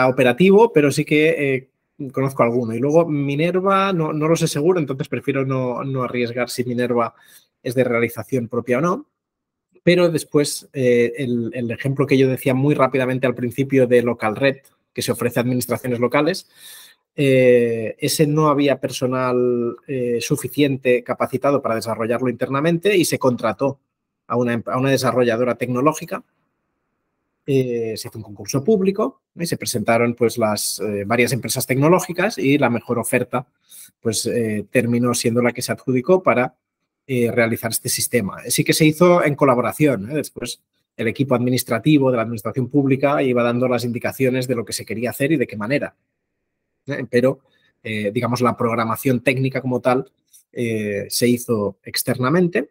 operativo, pero sí que conozco alguno. Y luego Minerva, no lo sé seguro, entonces prefiero no arriesgar si Minerva es de realización propia o no. Pero después, el ejemplo que yo decía muy rápidamente al principio de Local Red, que se ofrece a administraciones locales, ese no había personal suficiente capacitado para desarrollarlo internamente y se contrató a una desarrolladora tecnológica. Se hizo un concurso público y se presentaron pues las varias empresas tecnológicas y la mejor oferta pues terminó siendo la que se adjudicó para realizar este sistema. Sí que se hizo en colaboración. Después el equipo administrativo de la administración pública iba dando las indicaciones de lo que se quería hacer y de qué manera. Pero, digamos, la programación técnica como tal se hizo externamente.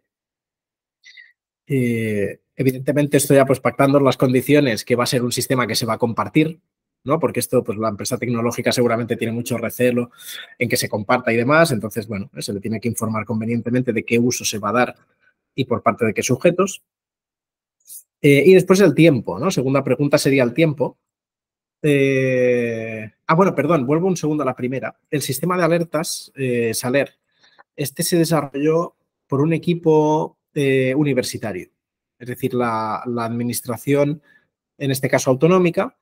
Evidentemente, esto ya pues pactando las condiciones que va a ser un sistema que se va a compartir, ¿no? Porque esto, pues la empresa tecnológica seguramente tiene mucho recelo en que se comparta y demás. Entonces, bueno, se le tiene que informar convenientemente de qué uso se va a dar y por parte de qué sujetos. Y después el tiempo, ¿no? Segunda pregunta sería el tiempo. Bueno, perdón, vuelvo un segundo a la primera. El sistema de alertas, Saler, este se desarrolló por un equipo universitario. Es decir, la administración, en este caso autonómica,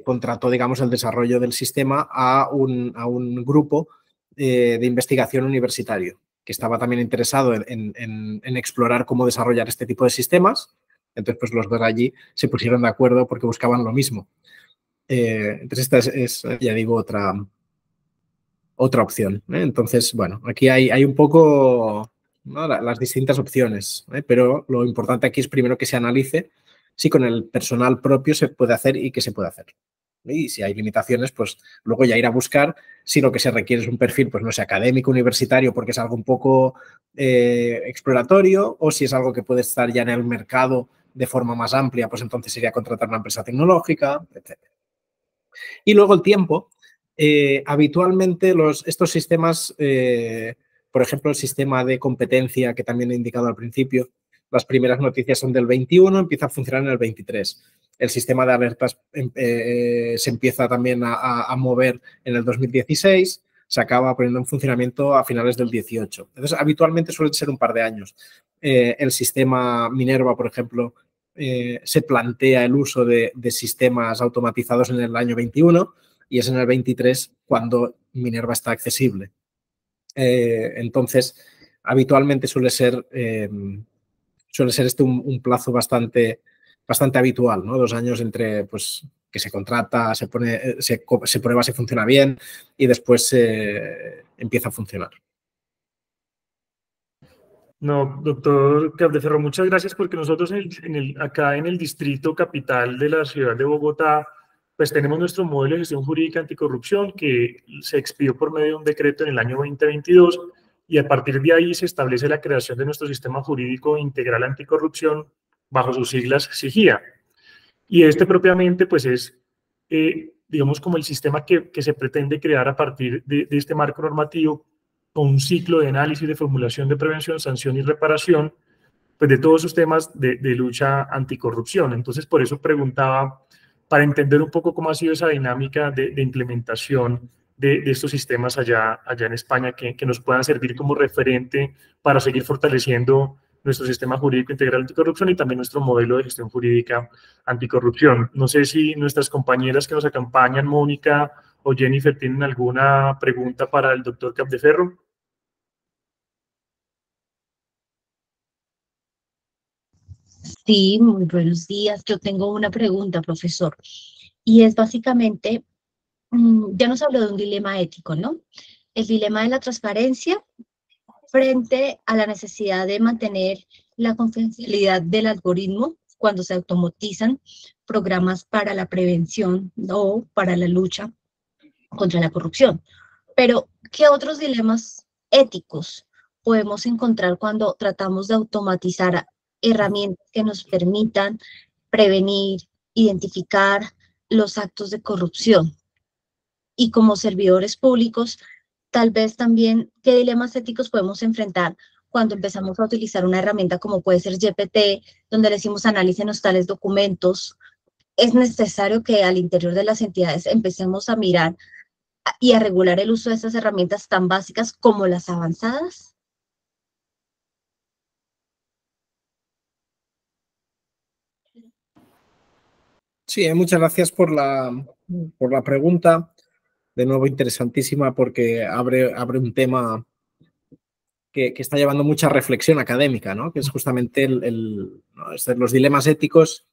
contrató, digamos, el desarrollo del sistema a un grupo de investigación universitario que estaba también interesado en explorar cómo desarrollar este tipo de sistemas. Entonces, pues los dos allí se pusieron de acuerdo porque buscaban lo mismo. Entonces, esta es, ya digo, otra opción. Entonces, bueno, aquí hay un poco, ¿no? las distintas opciones, pero lo importante aquí es primero que se analice si con el personal propio se puede hacer y qué se puede hacer. Y si hay limitaciones, pues luego ya ir a buscar si lo que se requiere es un perfil, pues no sé, académico, universitario, porque es algo un poco exploratorio, o si es algo que puede estar ya en el mercado de forma más amplia, pues entonces sería contratar una empresa tecnológica, etc. Y luego el tiempo. Habitualmente estos sistemas, por ejemplo, el sistema de competencia que también he indicado al principio, las primeras noticias son del 21, empieza a funcionar en el 23. El sistema de alertas se empieza también a mover en el 2016, se acaba poniendo en funcionamiento a finales del 18. Entonces, habitualmente suelen ser un par de años. El sistema Minerva, por ejemplo, se plantea el uso de sistemas automatizados en el año 21 y es en el 23 cuando Minerva está accesible. Entonces, habitualmente suele ser este un plazo bastante habitual, ¿no? 2 años entre pues, que se contrata, se prueba si funciona bien y después empieza a funcionar. No, doctor Capdeferro, muchas gracias porque nosotros acá en el distrito capital de la ciudad de Bogotá, pues tenemos nuestro modelo de gestión jurídica anticorrupción que se expidió por medio de un decreto en el año 2022 y a partir de ahí se establece la creación de nuestro sistema jurídico integral anticorrupción bajo sus siglas SIGIA. Y este propiamente pues es, digamos, como el sistema que se pretende crear a partir de este marco normativo con un ciclo de análisis, de formulación, de prevención, sanción y reparación, pues de todos esos temas de lucha anticorrupción. Entonces, por eso preguntaba, para entender un poco cómo ha sido esa dinámica de implementación de estos sistemas allá en España, que nos puedan servir como referente para seguir fortaleciendo nuestro sistema jurídico integral anticorrupción y también nuestro modelo de gestión jurídica anticorrupción. No sé si nuestras compañeras que nos acompañan, Mónica o Jennifer, tienen alguna pregunta para el doctor Capdeferro. Sí, muy buenos días. Yo tengo una pregunta, profesor, y es básicamente, ya nos habló de un dilema ético, ¿no? El dilema de la transparencia frente a la necesidad de mantener la confidencialidad del algoritmo cuando se automatizan programas para la prevención o para la lucha contra la corrupción. Pero, ¿qué otros dilemas éticos podemos encontrar cuando tratamos de automatizar herramientas que nos permitan prevenir, identificar los actos de corrupción? Y como servidores públicos, tal vez también, ¿qué dilemas éticos podemos enfrentar cuando empezamos a utilizar una herramienta como puede ser GPT, donde le decimos analícenos tales documentos? Es necesario que al interior de las entidades empecemos a mirar y a regular el uso de estas herramientas tan básicas como las avanzadas. Sí, muchas gracias por la pregunta. De nuevo, interesantísima porque abre un tema que está llevando mucha reflexión académica, ¿no? Que es justamente los dilemas éticos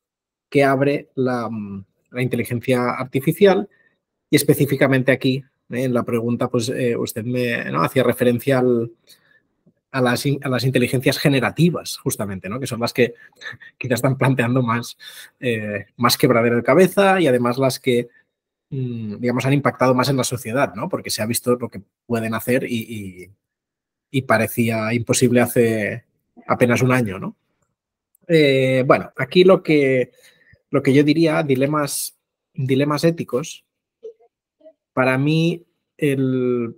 que abre la inteligencia artificial y específicamente aquí, en la pregunta, pues usted ¿no? hacía referencia a las inteligencias generativas, justamente, ¿no? Que son las que quizás están planteando más quebradero de cabeza y además las que, digamos, han impactado más en la sociedad, ¿no? Porque se ha visto lo que pueden hacer y parecía imposible hace apenas un año, ¿no? Bueno, aquí lo que yo diría, dilemas éticos, para mí el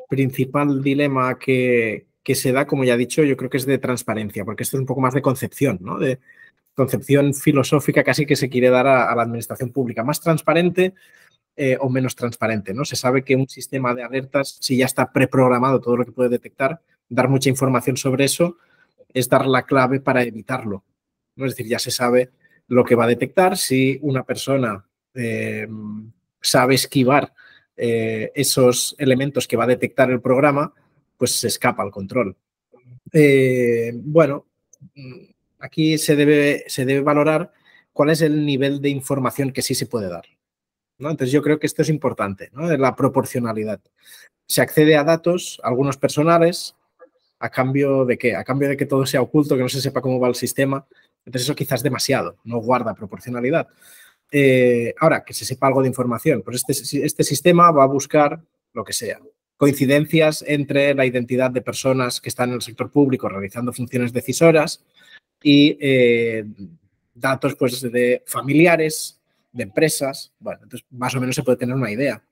principal dilema que se da, como ya he dicho, yo creo que es de transparencia, porque esto es un poco más de concepción, ¿no? De concepción filosófica casi que se quiere dar a la administración pública, más transparente o menos transparente, ¿no? Se sabe que un sistema de alertas, si ya está preprogramado todo lo que puede detectar, dar mucha información sobre eso es dar la clave para evitarlo, ¿no? Es decir, ya se sabe lo que va a detectar. Si una persona sabe esquivar esos elementos que va a detectar el programa, pues se escapa al control. Bueno, aquí se debe valorar cuál es el nivel de información que sí se puede dar, ¿no? Entonces yo creo que esto es importante, ¿no? La proporcionalidad. Se accede a datos, algunos personales, ¿a cambio de qué? A cambio de que todo sea oculto, que no se sepa cómo va el sistema. Entonces eso quizás es demasiado, no guarda proporcionalidad. Ahora, que se sepa algo de información, pues este sistema va a buscar lo que sea. Coincidencias entre la identidad de personas que están en el sector público realizando funciones decisoras y datos pues, de familiares, de empresas. Bueno, entonces más o menos se puede tener una idea.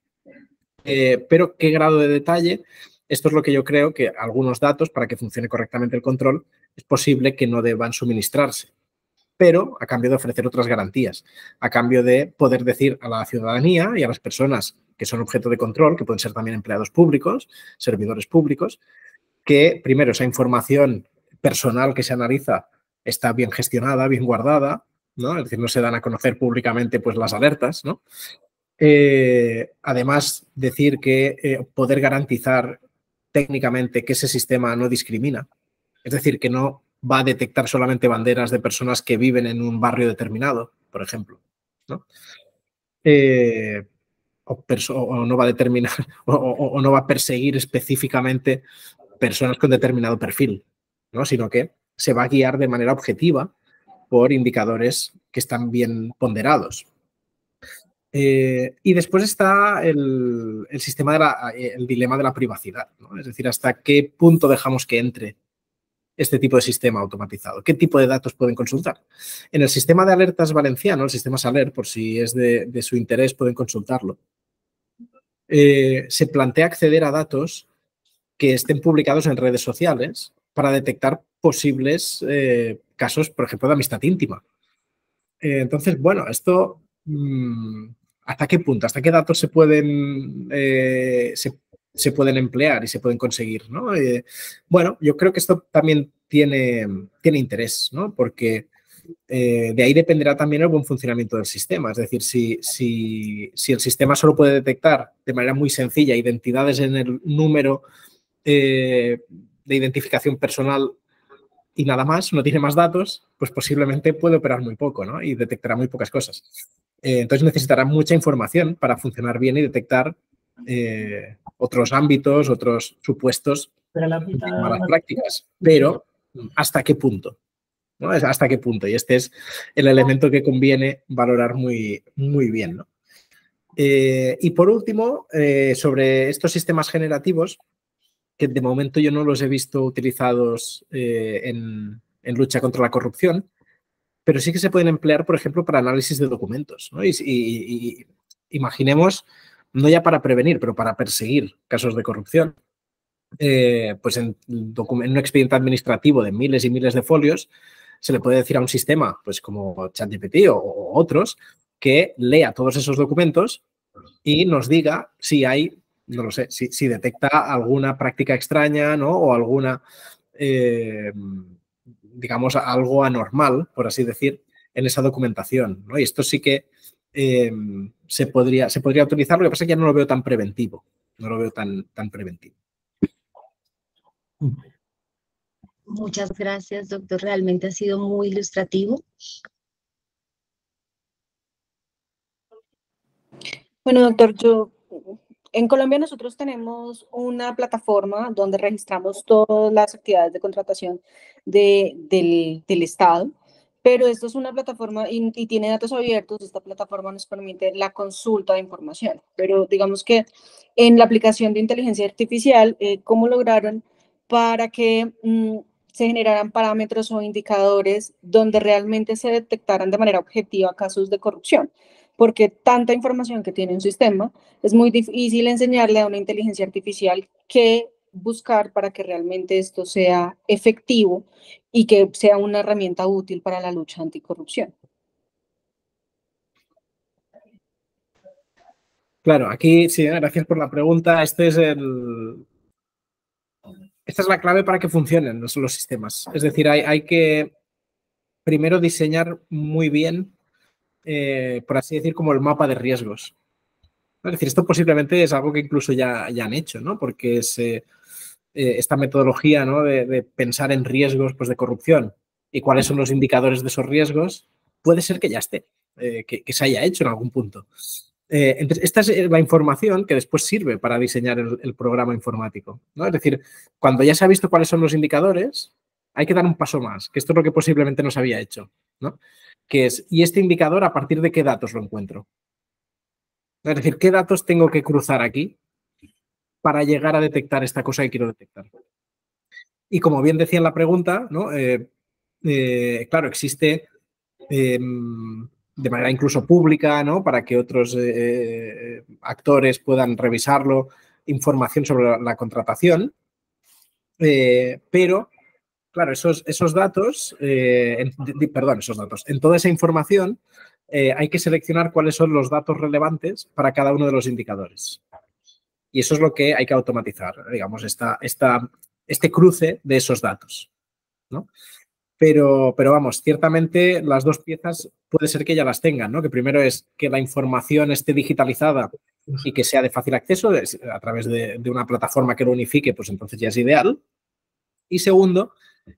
Pero qué grado de detalle, esto es lo que yo creo que algunos datos, para que funcione correctamente el control, es posible que no deban suministrarse, pero a cambio de ofrecer otras garantías, a cambio de poder decir a la ciudadanía y a las personas que son objeto de control, que pueden ser también empleados públicos, servidores públicos, que primero esa información personal que se analiza está bien gestionada, bien guardada, ¿no? Es decir, no se dan a conocer públicamente pues, las alertas, ¿no? Además, decir que poder garantizar técnicamente que ese sistema no discrimina, es decir, que no va a detectar solamente banderas de personas que viven en un barrio determinado, por ejemplo, ¿no? O no va a determinar o no va a perseguir específicamente personas con determinado perfil, ¿no? Sino que se va a guiar de manera objetiva por indicadores que están bien ponderados. Y después está el sistema el dilema de la privacidad, ¿no? Es decir, hasta qué punto dejamos que entre este tipo de sistema automatizado. ¿Qué tipo de datos pueden consultar? En el sistema de alertas valenciano, el sistema SALER, por si es de su interés, pueden consultarlo. Se plantea acceder a datos que estén publicados en redes sociales para detectar posibles casos, por ejemplo, de amistad íntima. Entonces, bueno, esto, ¿hasta qué punto? ¿Hasta qué datos se pueden emplear y se pueden conseguir, ¿no? Bueno, yo creo que esto también tiene interés, ¿no? Porque de ahí dependerá también el buen funcionamiento del sistema. Es decir, si el sistema solo puede detectar de manera muy sencilla identidades en el número de identificación personal y nada más, no tiene más datos, pues posiblemente puede operar muy poco, ¿no? Y detectará muy pocas cosas. Entonces necesitará mucha información para funcionar bien y detectar otros ámbitos, otros supuestos de malas prácticas. Pero, ¿hasta qué punto? ¿No? ¿Hasta qué punto? Y este es el elemento que conviene valorar muy, muy bien, ¿no? Y por último, sobre estos sistemas generativos, que de momento yo no los he visto utilizados en lucha contra la corrupción, pero sí que se pueden emplear, por ejemplo, para análisis de documentos, ¿no? Y imaginemos, no ya para prevenir, pero para perseguir casos de corrupción. Pues en un expediente administrativo de miles y miles de folios, se le puede decir a un sistema, pues como ChatGPT o otros, que lea todos esos documentos y nos diga si hay, no lo sé, si detecta alguna práctica extraña, ¿no? O alguna, digamos, algo anormal, por así decir, en esa documentación, ¿no? Y esto sí que se podría utilizar, lo que pasa es que ya no lo veo tan preventivo, no lo veo tan preventivo. Muchas gracias, doctor. Realmente ha sido muy ilustrativo. Bueno, doctor, en Colombia nosotros tenemos una plataforma donde registramos todas las actividades de contratación del Estado, pero esto es una plataforma y tiene datos abiertos. Esta plataforma nos permite la consulta de información, pero digamos que en la aplicación de inteligencia artificial, ¿cómo lograron para que se generaran parámetros o indicadores donde realmente se detectaran de manera objetiva casos de corrupción? Porque tanta información que tiene un sistema, es muy difícil enseñarle a una inteligencia artificial qué buscar para que realmente esto sea efectivo y que sea una herramienta útil para la lucha anticorrupción. Claro, aquí sí, gracias por la pregunta. Esta es la clave para que funcionen los sistemas. Es decir, hay que primero diseñar muy bien, por así decir, como el mapa de riesgos. Es decir, esto posiblemente es algo que incluso ya han hecho, ¿no? Porque esta metodología, ¿no? de pensar en riesgos, pues, de corrupción y cuáles son los indicadores de esos riesgos, puede ser que ya esté, que se haya hecho en algún punto. Entonces, esta es la información que después sirve para diseñar el programa informático, ¿no? Es decir, cuando ya se ha visto cuáles son los indicadores, hay que dar un paso más, que esto es lo que posiblemente no se había hecho, ¿no? que es, ¿y este indicador a partir de qué datos lo encuentro? Es decir, ¿qué datos tengo que cruzar aquí para llegar a detectar esta cosa que quiero detectar? Y como bien decía en la pregunta, ¿no? Claro, existe de manera incluso pública, ¿no? Para que otros actores puedan revisarlo, información sobre la contratación, pero claro, esos datos, esos datos, en toda esa información hay que seleccionar cuáles son los datos relevantes para cada uno de los indicadores. Y eso es lo que hay que automatizar, digamos, este cruce de esos datos, ¿no? Pero vamos, ciertamente las dos piezas puede ser que ya las tengan, ¿no? Que primero es que la información esté digitalizada y que sea de fácil acceso a través de una plataforma que lo unifique, pues entonces ya es ideal. Y segundo,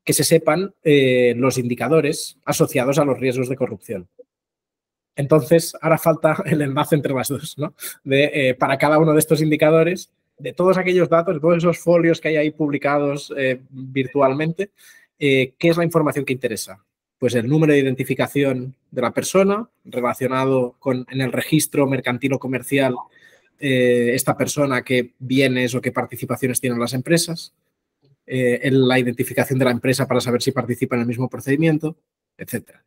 que se sepan los indicadores asociados a los riesgos de corrupción. Entonces, ahora falta el enlace entre las dos, ¿no? Para cada uno de estos indicadores, de todos aquellos datos, de todos esos folios que hay ahí publicados virtualmente, ¿qué es la información que interesa? Pues el número de identificación de la persona relacionado con en el registro mercantil o comercial esta persona, qué bienes o qué participaciones tienen las empresas, la identificación de la empresa para saber si participa en el mismo procedimiento, etcétera.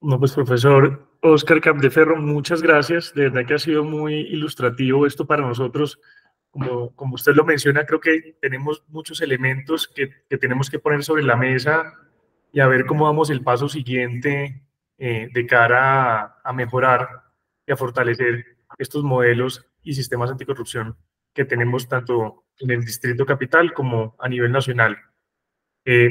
No, pues profesor Óscar Capdeferro, muchas gracias. De verdad que ha sido muy ilustrativo esto para nosotros. Como usted lo menciona, creo que tenemos muchos elementos que tenemos que poner sobre la mesa y a ver cómo damos el paso siguiente de cara a mejorar y a fortalecer estos modelos y sistemas anticorrupción que tenemos tanto en el Distrito Capital como a nivel nacional.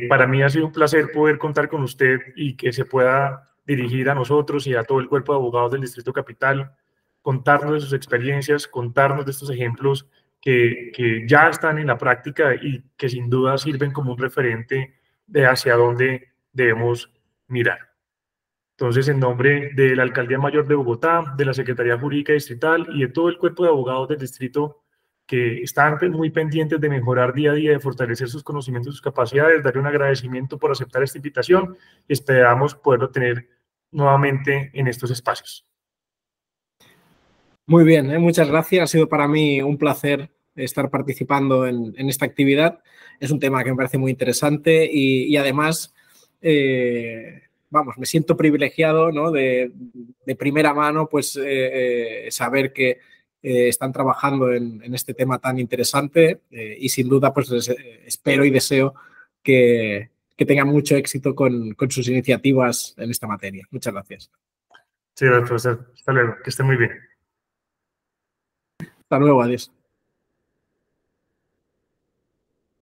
Para mí ha sido un placer poder contar con usted y que se pueda dirigir a nosotros y a todo el cuerpo de abogados del Distrito Capital, contarnos de sus experiencias, contarnos de estos ejemplos que ya están en la práctica y que sin duda sirven como un referente de hacia dónde debemos mirar. Entonces, en nombre de la Alcaldía Mayor de Bogotá, de la Secretaría Jurídica Distrital y de todo el cuerpo de abogados del distrito que están muy pendientes de mejorar día a día, de fortalecer sus conocimientos y sus capacidades, darle un agradecimiento por aceptar esta invitación y esperamos poderlo tener nuevamente en estos espacios. Muy bien, muchas gracias. Ha sido para mí un placer estar participando en esta actividad. Es un tema que me parece muy interesante y además, vamos, me siento privilegiado, ¿no? de primera mano, pues saber que están trabajando en este tema tan interesante y sin duda, pues espero y deseo que tengan mucho éxito con sus iniciativas en esta materia. Muchas gracias. Sí, profesor. Hasta luego. Que esté muy bien. Hasta luego. Adiós.